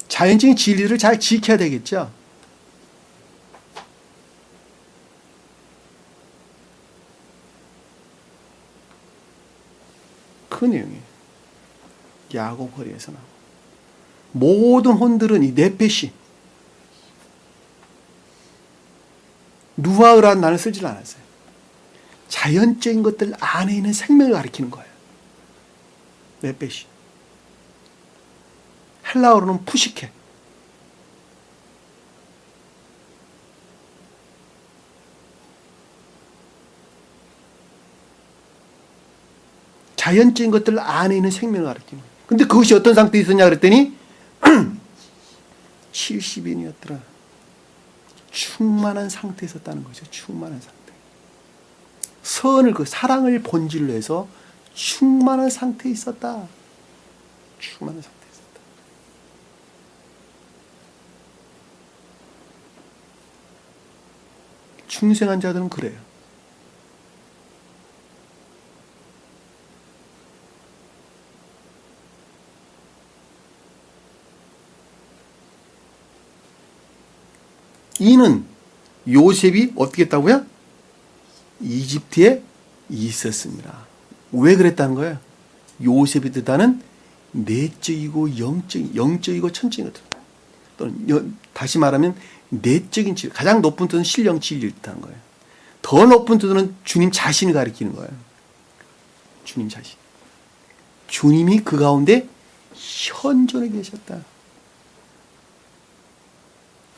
자연적인 진리를 잘 지켜야 되겠죠. 그 내용이에요. 야곱 허리에서 나오고. 모든 혼들은 이 네페시, 누아흐라는 단어를 쓰질 않았어요. 자연적인 것들 안에 있는 생명을 가리키는 거예요. 네페시. 헬라어로는 푸시케. 자연적인 것들 안에 있는 생명을 가리키는 거예요. 근데 그것이 어떤 상태에 있었냐 그랬더니 70인이었더라. 충만한 상태에 있었다는 거죠. 충만한 상태. 선을, 그 사랑을 본질로 해서 충만한 상태에 있었다. 충만한 상태에 있었다. 충성한 자들은 그래요. 이는 요셉이 어떻게 했다고요? 이집트에 있었습니다. 왜 그랬다는 거예요? 요셉이 뜻하는 내적이고 영적이고 천적인 것들. 또는 다시 말하면 내적인 진리, 가장 높은 뜻은 신령 진리를 뜻하는 거예요. 더 높은 뜻은 주님 자신을 가리키는 거예요. 주님 자신. 주님이 그 가운데 현존해 계셨다.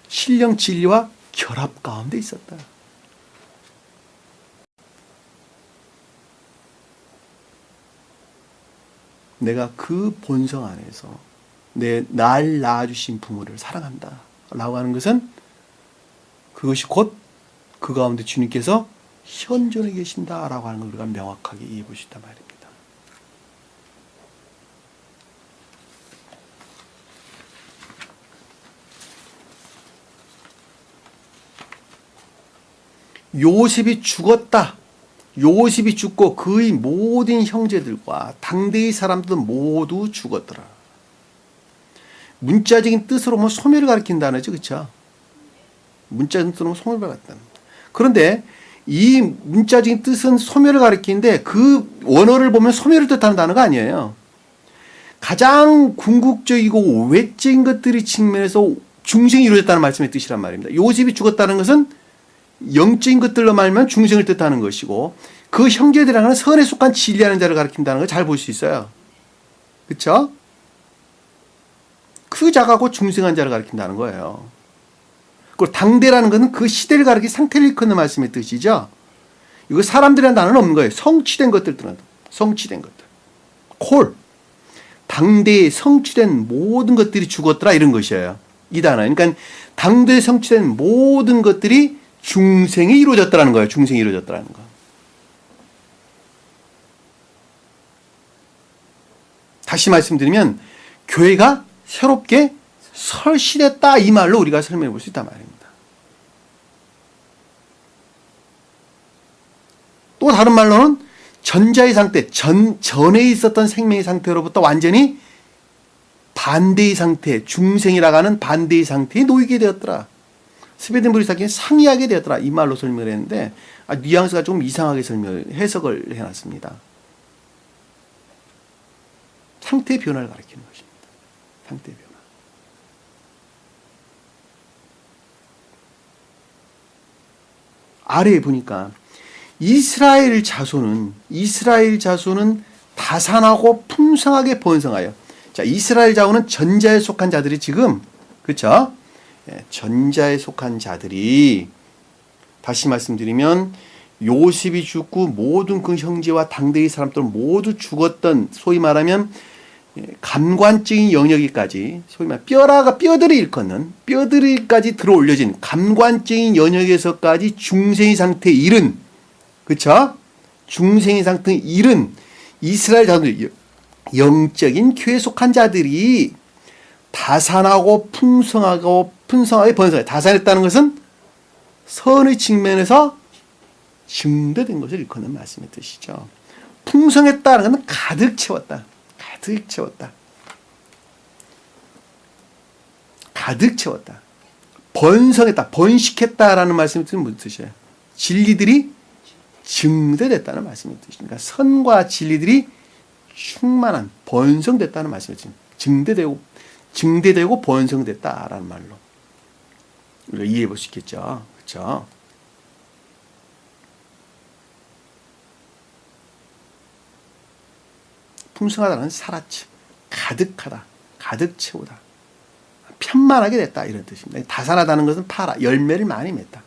신령 진리와 결합 가운데 있었다. 내가 그 본성 안에서 날 낳아주신 부모를 사랑한다 라고 하는 것은 그것이 곧 그 가운데 주님께서 현존해 계신다 라고 하는 걸 우리가 명확하게 이해해 볼 수 있단 말입니다. 요셉이 죽었다. 요셉이 죽고 그의 모든 형제들과 당대의 사람들은 모두 죽었더라. 문자적인 뜻으로 보면 소멸을 가리킨다는 거죠. 그렇죠? 문자적인 뜻으로 보면 소멸을 가리킨다는 거죠. 그런데 이 문자적인 뜻은 소멸을 가리키는데 그 원어를 보면 소멸을 뜻하는 단어가 아니에요. 가장 궁극적이고 외적인 것들이 측면에서 중생이 이루어졌다는 말씀의 뜻이란 말입니다. 요셉이 죽었다는 것은 영적인 것들로 말하면 중생을 뜻하는 것이고, 그 형제들이라는 선에 속한 진리하는 자를 가리킨다는 걸 잘 볼 수 있어요. 그렇죠? 그 자가고 중생한 자를 가리킨다는 거예요. 그리고 당대라는 것은 그 시대를 가리키 상태를 일컫는 말씀의 뜻이죠. 이거 사람들이라는 단어는 없는 거예요. 성취된 것들 들은 성취된 것들. 콜. 당대에 성취된 모든 것들이 죽었더라 이런 것이에요. 이 단어. 그러니까 당대에 성취된 모든 것들이 중생이 이루어졌더라는 거예요. 중생이 이루어졌더라는 거. 다시 말씀드리면 교회가 새롭게 설신했다 이 말로 우리가 설명해 볼 수 있단 말입니다. 또 다른 말로는 전자의 상태, 전에 있었던 생명의 상태로부터 완전히 반대의 상태, 중생이라고 하는 반대의 상태에 놓이게 되었더라. 스웨덴 브리스타킹이 상이하게 되었더라. 이 말로 설명을 했는데 뉘앙스가 조금 이상하게 해석을 해놨습니다. 상태의 변화를 가리키는 것입니다. 상태의 변화. 아래에 보니까 이스라엘 자손은 다산하고 풍성하게 번성하여. 자, 이스라엘 자손은 전자에 속한 자들이 지금, 그렇죠? 전자에 속한 자들이, 다시 말씀드리면 요셉이 죽고 모든 그 형제와 당대의 사람들 모두 죽었던, 소위 말하면 감관적인 영역에까지, 소위 말하면 뼈들이 일컫는 뼈들이까지 들어 올려진 감관적인 영역에서까지 중생의 상태에 이른, 그쵸? 중생의 상태에 이른 이스라엘 자손들, 영적인 교회에 속한 자들이 다산하고 풍성하게 번성해. 다산했다는 것은 선의 측면에서 증대된 것을 일컫는 말씀의 뜻이죠. 풍성했다는 것은 가득 채웠다. 가득 채웠다. 가득 채웠다. 번성했다. 번식했다라는 말씀의 뜻은 무슨 뜻이에요? 진리들이 증대됐다는 말씀의 뜻입니다. 선과 진리들이 충만한, 번성됐다는 말씀의 뜻입니다. 증대되고 번성됐다라는 말로 우리가 이해해 볼 수 있겠죠. 그렇죠? 풍성하다는 살았지, 가득하다, 가득 채우다, 편만하게 됐다 이런 뜻입니다. 다산하다는 것은 팔아, 열매를 많이 맺다,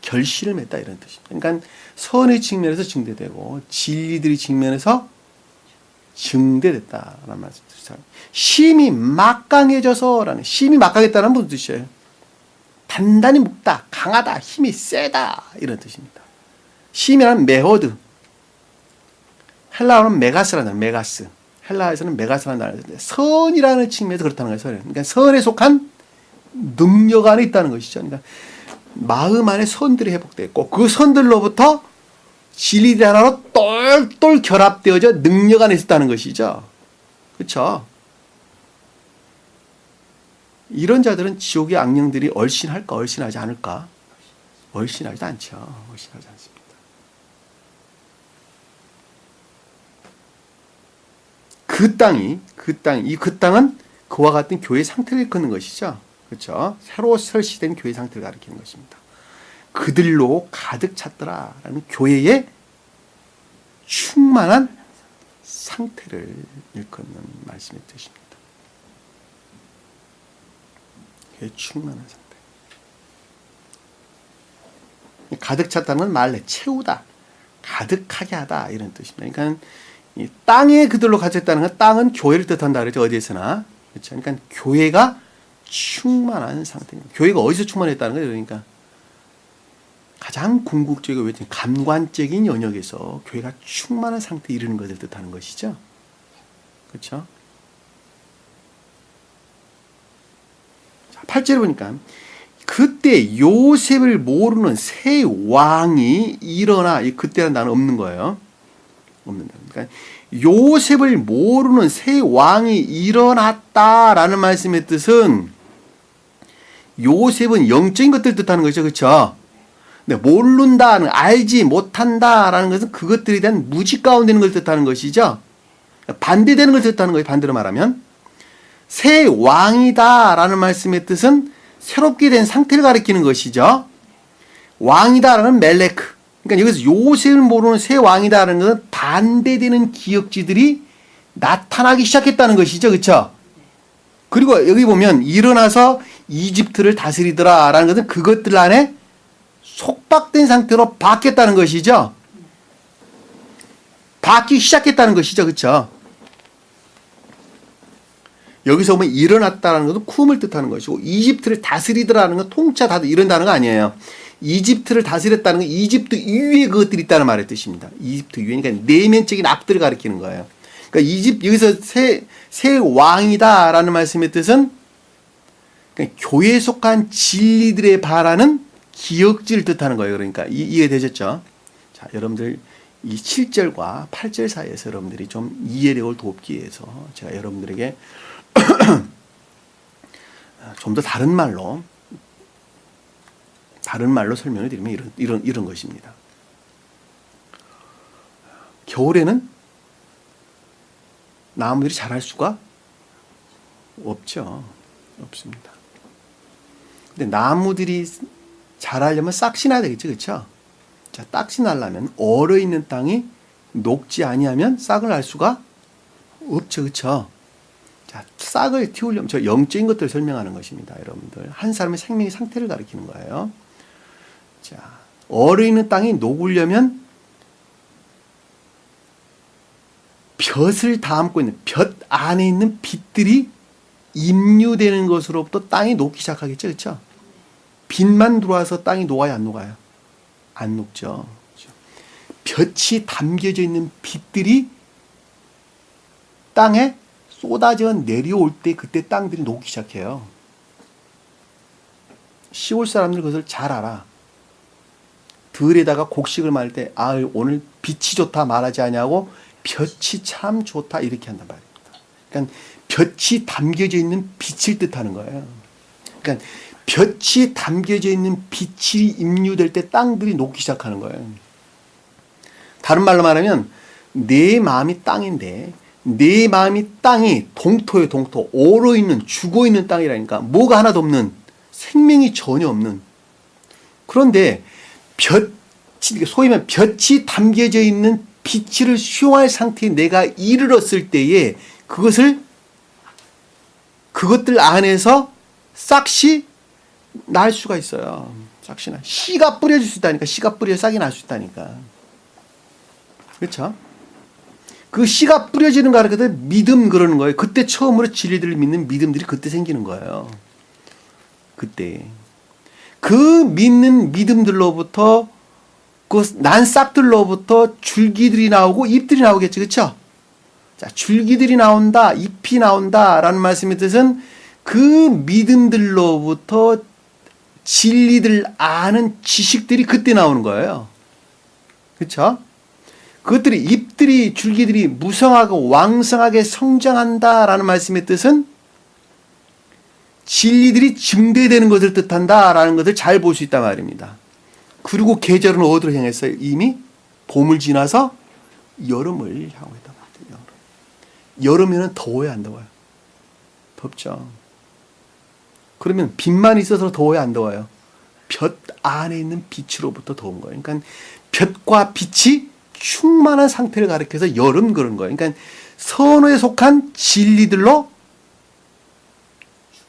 결실을 맺다 이런 뜻입니다. 그러니까 선의 측면에서 증대되고 진리들의 측면에서 증대됐다라는 말씀입니다. 심이 막강해져서라는, 심이 막강했다는 무슨 뜻이에요? 단단히 묶다, 강하다, 힘이 세다 이런 뜻입니다. 심이라는 메호드, 헬라어는 메가스라는, 메가스. 헬라에서는 메가스라는 단어인데 선이라는 측면에서 그렇다는 거예요. 그러니까 선에 속한 능력 안에 있다는 것이죠. 그러니까 마음 안에 선들이 회복됐고 그 선들로부터 진리들 하나로 똘똘 결합되어져 능력 안에 있었다는 것이죠. 그렇죠? 이런 자들은 지옥의 악령들이 얼씬할까 얼씬하지 않을까? 얼씬하지 않죠. 얼씬하지 않습니다. 그 땅은 그와 같은 교회의 상태를 일컫는 것이죠. 그렇죠? 새로 설치된 교회의 상태를 가리키는 것입니다. 그들로 가득 찼더라라는 교회의 충만한 상태를 일컫는 말씀의 뜻입니다. 교회의 충만한 상태. 가득 찼다는 건 말래 채우다, 가득하게 하다 이런 뜻입니다. 그러니까 이 땅에 그들로 갇혔다는 건 땅은 교회를 뜻한다 그러죠. 어디에서나. 그렇죠? 그러니까 교회가 충만한 상태입니다. 교회가 어디서 충만했다는 거예요? 그러니까 가장 궁극적이고 외적인 감관적인 영역에서 교회가 충만한 상태에 이르는 것을 뜻하는 것이죠. 그렇죠? 자, 8절에 보니까 그때 요셉을 모르는 새 왕이 일어나, 그때라는 단어 없는 거예요. 없는다. 그러니까 요셉을 모르는 새 왕이 일어났다라는 말씀의 뜻은 요셉은 영적인 것들을 뜻하는 거죠. 그렇죠? 근데 모른다는, 알지 못한다라는 것은 그것들에 대한 무지 가운데 있는 걸 뜻하는 것이죠. 반대되는 걸 뜻하는 거예요. 반대로 말하면. 새 왕이다라는 말씀의 뜻은 새롭게 된 상태를 가리키는 것이죠. 왕이다라는 멜레크. 그러니까 여기서 요셉을 모르는 새 왕이다라는 것은 반대되는 기역지들이 나타나기 시작했다는 것이죠. 그렇죠? 그리고 여기 보면 일어나서 이집트를 다스리더라라는 것은 그것들 안에 속박된 상태로 바뀌었다는 것이죠. 바뀌기 시작했다는 것이죠. 그렇죠? 여기서 보면 일어났다는 것은 쿰을 뜻하는 것이고 이집트를 다스리더라는 건 통짜 다 이런다는 거 아니에요. 이집트를 다스렸다는 건 이집트 이후에 그것들이 있다는 말의 뜻입니다. 이집트 이후에. 그러니까 내면적인 악들을 가리키는 거예요. 그러니까 여기서 새 왕이다라는 말씀의 뜻은 그러니까 교회에 속한 진리들에 바라는 기역지를 뜻하는 거예요. 그러니까 이해되셨죠? 자, 여러분들 이 7절과 8절 사이에서 여러분들이 좀 이해력을 돕기 위해서 제가 여러분들에게 좀 더 다른 말로 설명을 드리면 이런 것입니다. 겨울에는 나무들이 자랄 수가 없습니다. 근데 나무들이 자라려면 싹이 나야 되겠죠. 그렇죠? 자, 싹이 나려면 얼어 있는 땅이 녹지 아니하면 싹을 날 수가 없죠. 그렇죠? 자, 싹을 틔우려면 저 영적인 것들을 설명하는 것입니다. 여러분들. 한 사람의 생명의 상태를 가리키는 거예요. 자, 얼어 있는 땅이 녹으려면 볕을 담고 있는 볕 안에 있는 빛들이 임류되는 것으로부터 땅이 녹기 시작하겠죠. 그렇죠? 빛만 들어와서 땅이 녹아요, 안 녹아요? 안 녹죠. 그렇죠? 볕이 담겨져 있는 빛들이 땅에 쏟아져 내려올 때 그때 땅들이 녹기 시작해요. 시골 사람들 그것을 잘 알아. 들에다가 곡식을 말할 때 오늘 빛이 좋다 말하지 않냐고 볕이 참 좋다 이렇게 한단 말입니다. 그러니까 볕이 담겨져 있는 빛을 뜻하는 거예요. 그러니까 볕이 담겨져 있는 빛이 임류될 때 땅들이 녹기 시작하는 거예요. 다른 말로 말하면 내 마음이 땅인데 내 마음이 땅이 동토예요. 동토. 얼어있는 죽어있는 땅이라니까. 뭐가 하나도 없는 생명이 전혀 없는. 그런데 소위 말하면 볕이 담겨져 있는 빛을 수용할 상태에 내가 이르렀을 때에 그것들 안에서 싹이 날 수가 있어요. 싹이 나. 씨가 뿌려질 수 있다니까. 씨가 뿌려 싹이 날 수 있다니까. 그렇죠? 그 씨가 뿌려지는 거라 그래도 믿음 그러는 거예요. 그때 처음으로 진리들을 믿는 믿음들이 그때 생기는 거예요. 그때. 그 믿는 믿음들로부터 그 난 싹들로부터 줄기들이 나오고 잎들이 나오겠죠. 그렇죠? 자, 줄기들이 나온다, 잎이 나온다라는 말씀의 뜻은 그 믿음들로부터 진리들 아는 지식들이 그때 나오는 거예요. 그렇죠? 그것들이 잎들이 줄기들이 무성하고 왕성하게 성장한다라는 말씀의 뜻은 진리들이 증대되는 것을 뜻한다라는 것을 잘 볼 수 있단 말입니다. 그리고 계절은 어디로 향했어요? 이미 봄을 지나서 여름을 향하고 있단 말이에요. 여름에는 더워요, 안 더워요? 덥죠. 그러면 빛만 있어서 더워요, 안 더워요? 볕 안에 있는 빛으로부터 더운 거예요. 그러니까 볕과 빛이 충만한 상태를 가리켜서 여름 그런 거예요. 그러니까 선호에 속한 진리들로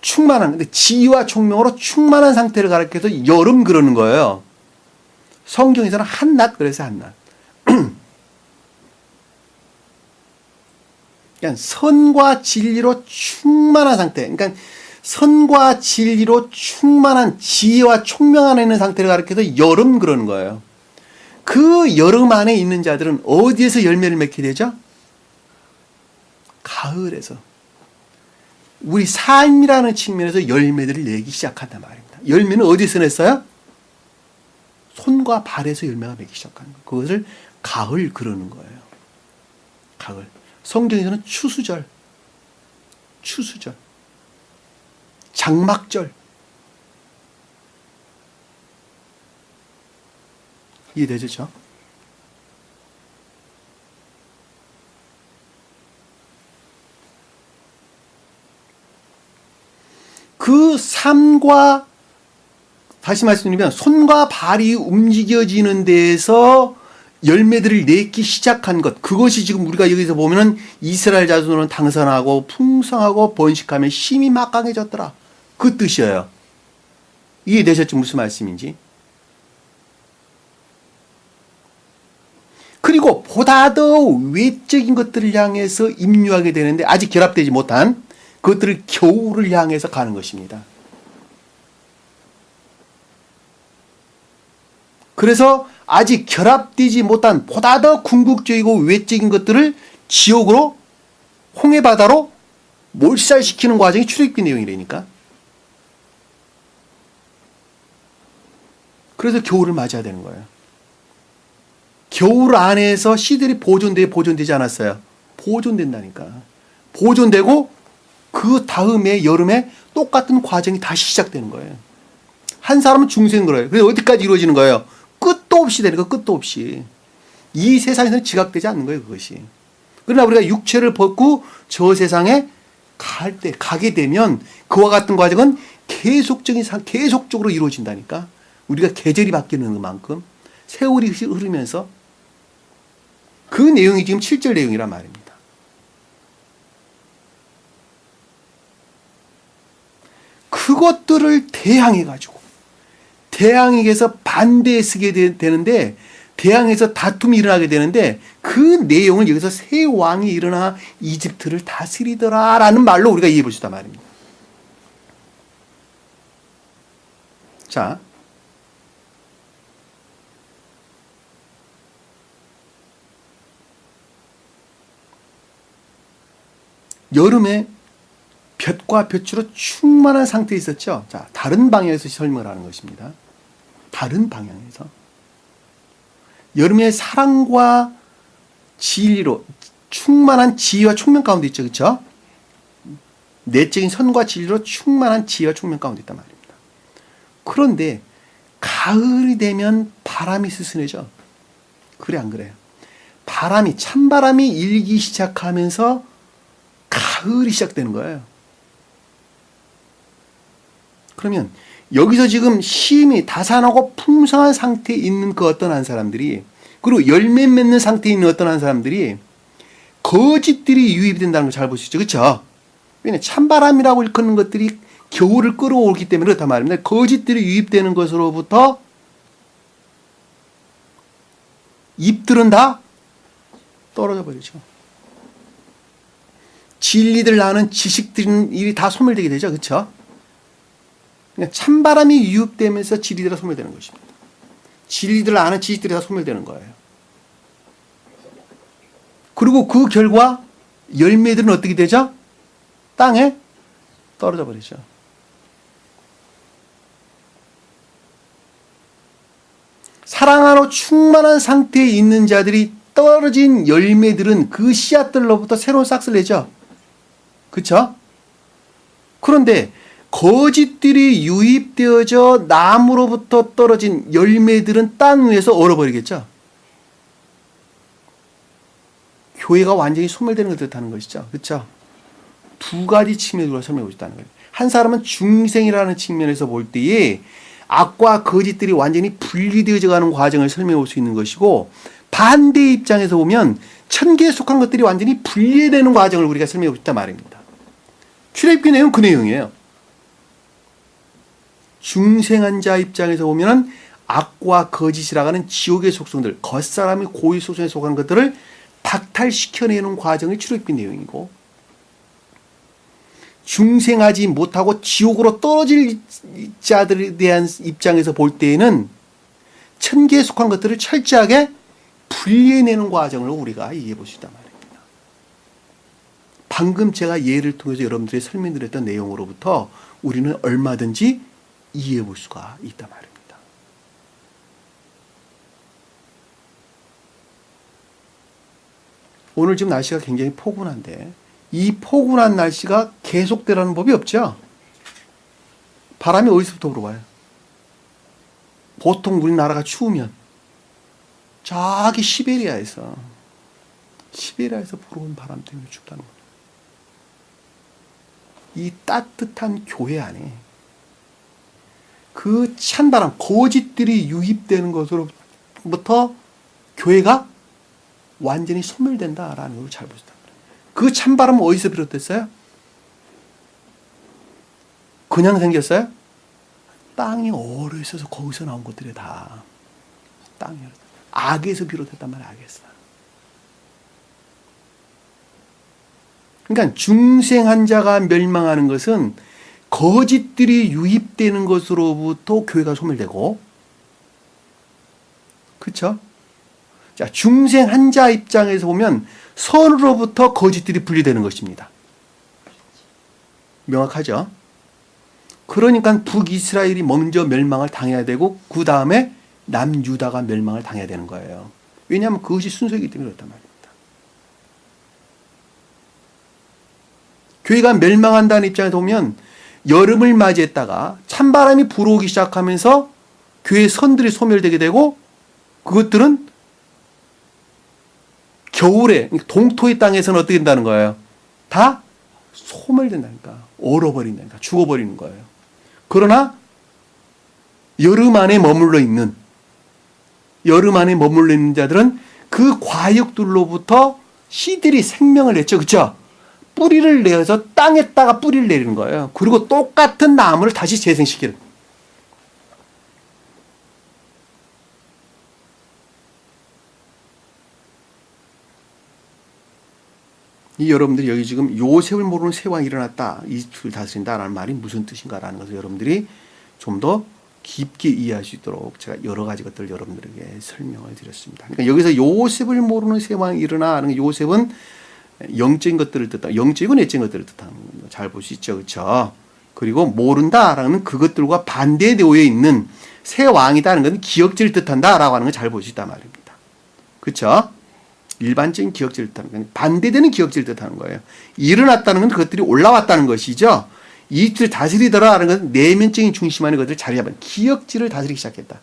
충만한, 근데 지혜와 총명으로 충만한 상태를 가리켜서 여름 그러는 거예요. 성경에서는 한낮 그래서 한낮. 그러니까 선과 진리로 충만한 상태. 그러니까 선과 진리로 충만한 지혜와 총명 안에 있는 상태를 가리켜서 여름 그러는 거예요. 그 여름 안에 있는 자들은 어디에서 열매를 맺게 되죠? 가을에서. 우리 삶이라는 측면에서 열매들을 내기 시작한단 말입니다. 열매는 어디서 냈어요? 손과 발에서 열매가 맺기 시작하는 거예요. 그것을 가을 그러는 거예요. 가을. 성경에서는 추수절, 장막절. 이해되죠? 그 삶과 다시 말씀드리면 손과 발이 움직여지는 데에서 열매들을 맺기 시작한 것, 그것이 지금 우리가 여기서 보면은 이스라엘 자손은 당선하고 풍성하고 번식하며 심히 막강해졌더라. 그 뜻이에요. 이해되셨죠? 무슨 말씀인지. 그리고 보다 더 외적인 것들을 향해서 임유하게 되는데 아직 결합되지 못한 그것들을 겨울을 향해서 가는 것입니다. 그래서 아직 결합되지 못한 보다 더 궁극적이고 외적인 것들을 지옥으로 홍해바다로 몰살시키는 과정이 출애굽기 내용이라니까. 그래서 겨울을 맞아야 되는 거예요. 겨울 안에서 씨들이 보존되지 않았어요. 보존된다니까. 보존되고 그 다음에 여름에 똑같은 과정이 다시 시작되는 거예요. 한 사람은 중생인 거예요. 그래서 어디까지 이루어지는 거예요? 끝도 없이 되는 거, 끝도 없이. 이 세상에서는 지각되지 않는 거예요, 그것이. 그러나 우리가 육체를 벗고 저 세상에 가게 되면 그와 같은 과정은 계속적으로 이루어진다니까. 우리가 계절이 바뀌는 것만큼 세월이 흐르면서 그 내용이 지금 7절 내용이란 말입니다. 그것들을 대항해가지고 대항에게서 반대에 서게 되는데 대항에서 다툼이 일어나게 되는데 그 내용을 여기서 새 왕이 일어나 이집트를 다스리더라 라는 말로 우리가 이해해 볼 수 있단 말입니다. 자, 여름에 볕과 볕으로 충만한 상태에 있었죠. 자, 다른 방향에서 설명을 하는 것입니다. 다른 방향에서. 여름에 사랑과 진리로 충만한 지혜와 총명 가운데 있죠. 그렇죠? 내적인 선과 진리로 충만한 지혜와 총명 가운데 있단 말입니다. 그런데 가을이 되면 바람이 스스해져. 그래 안 그래요? 찬바람이 일기 시작하면서 가을이 시작되는 거예요. 그러면 여기서 지금 심히 다산하고 풍성한 상태에 있는 그 어떤 한 사람들이 그리고 열매 맺는 상태에 있는 어떤 한 사람들이 거짓들이 유입이 된다는 걸 잘 볼 수 있죠. 그렇죠? 왜냐하면 찬바람이라고 일컫는 것들이 겨울을 끌어오기 때문에 그렇단 말입니다. 거짓들이 유입되는 것으로부터 잎들은 다 떨어져 버리죠. 진리들 아는 지식들이 다 소멸되게 되죠. 그렇죠? 그러니까 찬바람이 유입되면서 진리들이 소멸되는 것입니다. 진리들 아는 지식들이 다 소멸되는 거예요. 그리고 그 결과 열매들은 어떻게 되죠? 땅에 떨어져 버리죠. 사랑하로 충만한 상태에 있는 자들이 떨어진 열매들은 그 씨앗들로부터 새로운 싹을 내죠. 그렇죠? 그런데 거짓들이 유입되어져 나무로부터 떨어진 열매들은 땅 위에서 얼어버리겠죠. 교회가 완전히 소멸되는 걸 뜻하는 것이죠. 그렇죠? 두 가지 측면으로 설명해 보겠다는 거예요. 한 사람은 중생이라는 측면에서 볼 때에 악과 거짓들이 완전히 분리되어져 가는 과정을 설명해 볼 수 있는 것이고 반대 입장에서 보면 천계에 속한 것들이 완전히 분리되는 과정을 우리가 설명해 보겠다 말입니다. 출애굽기 내용은 그 내용이에요. 중생한 자 입장에서 보면 악과 거짓이라고 하는 지옥의 속성들, 겉사람의 고의 속성에 속한 것들을 박탈시켜내는 과정이 출애굽기 내용이고 중생하지 못하고 지옥으로 떨어질 자들에 대한 입장에서 볼 때에는 천계에 속한 것들을 철저하게 분리해내는 과정을 우리가 이해해 볼 수 있단 말입니다. 방금 제가 예를 통해서 여러분들이 설명드렸던 내용으로부터 우리는 얼마든지 이해해 볼 수가 있단 말입니다. 오늘 지금 날씨가 굉장히 포근한데 이 포근한 날씨가 계속되라는 법이 없죠. 바람이 어디서부터 불어와요? 보통 우리나라가 추우면 저기 시베리아에서 불어온 바람 때문에 춥다는 거예요. 이 따뜻한 교회 안에 그 찬바람, 거짓들이 유입되는 것으로부터 교회가 완전히 소멸된다라는 걸 잘 보시다. 그 찬바람은 어디서 비롯됐어요? 그냥 생겼어요? 땅이 얼어 있어서 거기서 나온 것들이 다 땅이 악에서 비롯했단 말이야, 악에서. 그러니까 중생한 자가 멸망하는 것은 거짓들이 유입되는 것으로부터 교회가 소멸되고, 그렇죠? 자, 중생한 자 입장에서 보면 선으로부터 거짓들이 분리되는 것입니다. 명확하죠? 그러니까 북이스라엘이 먼저 멸망을 당해야 되고 그 다음에 남유다가 멸망을 당해야 되는 거예요. 왜냐하면 그것이 순서이기 때문에 그렇단 말입니다. 교회가 멸망한다는 입장에서 보면 여름을 맞이했다가 찬바람이 불어오기 시작하면서 교회의 선들이 소멸되게 되고 그것들은 겨울에 동토의 땅에서는 어떻게 된다는 거예요? 다 소멸된다니까. 얼어버린다니까. 죽어버리는 거예요. 그러나 여름 안에 머물러 있는 자들은 그 과육들로부터 씨들이 생명을 냈죠. 그렇죠? 뿌리를 내서 땅에다가 뿌리를 내리는 거예요. 그리고 똑같은 나무를 다시 재생시키는. 이 여러분들이 여기 지금 요셉을 모르는 새 왕이 일어났다. 이집트를 다스린다라는 말이 무슨 뜻인가라는 것을 여러분들이 좀 더 깊게 이해할 수 있도록 제가 여러 가지 것들을 여러분들에게 설명을 드렸습니다. 그러니까 여기서 요셉을 모르는 새 왕이 일어나는 요셉은 영적인 것들을 뜻하고 영적이고 내적인 것들을 뜻하는 거 잘 볼 수 있죠. 그렇죠? 그리고 모른다라는 그것들과 반대에 놓여 있는 새 왕이다는 건 기억지를 뜻한다라고 하는 걸 잘 볼 수 있단 말입니다. 그렇죠? 일반적인 기억지를 뜻하는 건 반대되는 기억지를 뜻하는 거예요. 일어났다는 건 그것들이 올라왔다는 것이죠. 이집트를 다스리더라라는 것은 내면적인 중심 안에 것들을 자리 잡은 기억지를 다스리기 시작했다.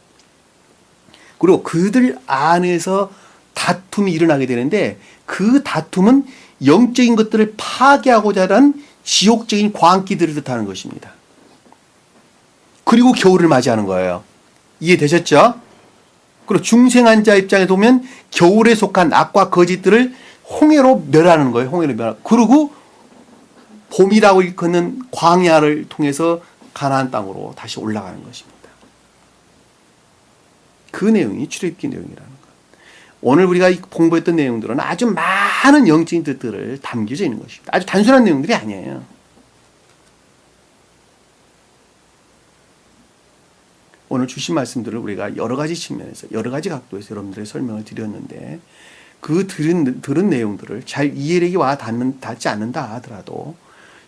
그리고 그들 안에서 다툼이 일어나게 되는데 그 다툼은 영적인 것들을 파괴하고자 하는 지옥적인 광기들을 뜻하는 것입니다. 그리고 겨울을 맞이하는 거예요. 이해되셨죠? 그리고 중생한 자 입장에 보면 겨울에 속한 악과 거짓들을 홍해로 멸하는 거예요. 홍해로 멸하고. 그리고 봄이라고 일컫는 광야를 통해서 가나안 땅으로 다시 올라가는 것입니다. 그 내용이 출애굽기 내용이라는 것. 오늘 우리가 공부했던 내용들은 아주 많은 영적인 뜻들을 담겨져 있는 것입니다. 아주 단순한 내용들이 아니에요. 오늘 주신 말씀들을 우리가 여러 가지 측면에서 여러 가지 각도에서 여러분들의 설명을 드렸는데 그 들은 내용들을 잘 이해력이 와 닿지 않는다 하더라도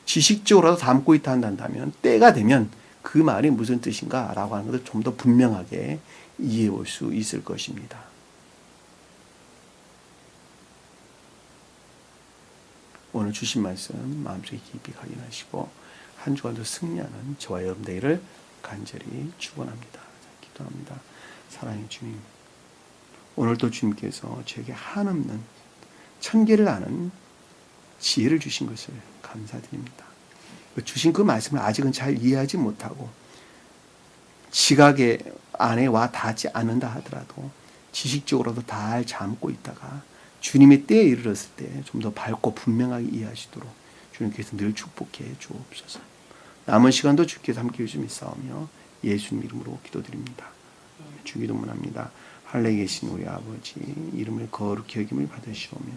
지식적으로라도 담고 있다 한다면 때가 되면 그 말이 무슨 뜻인가 라고 하는 것을 좀 더 분명하게 이해해 볼 수 있을 것입니다. 오늘 주신 말씀 마음속에 깊이 각인하시고 한 주간도 승리하는 저와 여러분 되기를 간절히 축원합니다. 기도합니다. 사랑의 주님, 오늘도 주님께서 저에게 한없는 천계를 아는 지혜를 주신 것을 감사드립니다. 주신 그 말씀을 아직은 잘 이해하지 못하고 지각의 안에 와 닿지 않는다 하더라도 지식적으로도 잘 잠고 있다가 주님의 때에 이르렀을 때 좀 더 밝고 분명하게 이해하시도록 주님께서 늘 축복해 주옵소서. 남은 시간도 주께서 함께 해주시며 싸우며 예수님 이름으로 기도드립니다. 주기도문합니다. 하늘에 계신 우리 아버지 이름을 거룩히 여김을 받으시오며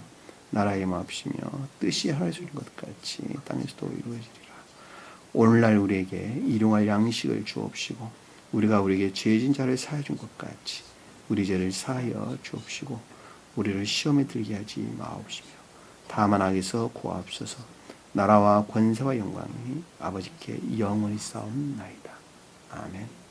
나라의 마옵시며 뜻이 하늘에서 이룬 것 같이 땅에서도 이루어지리라. 오늘날 우리에게 일용할 양식을 주옵시고 우리가 우리에게 죄진 자를 사하여 준 것 같이 우리 죄를 사하여 주옵시고 우리를 시험에 들게 하지 마옵시며 다만 악에서 구하옵소서. 나라와 권세와 영광이 아버지께 영원히 싸움나이다. 아멘.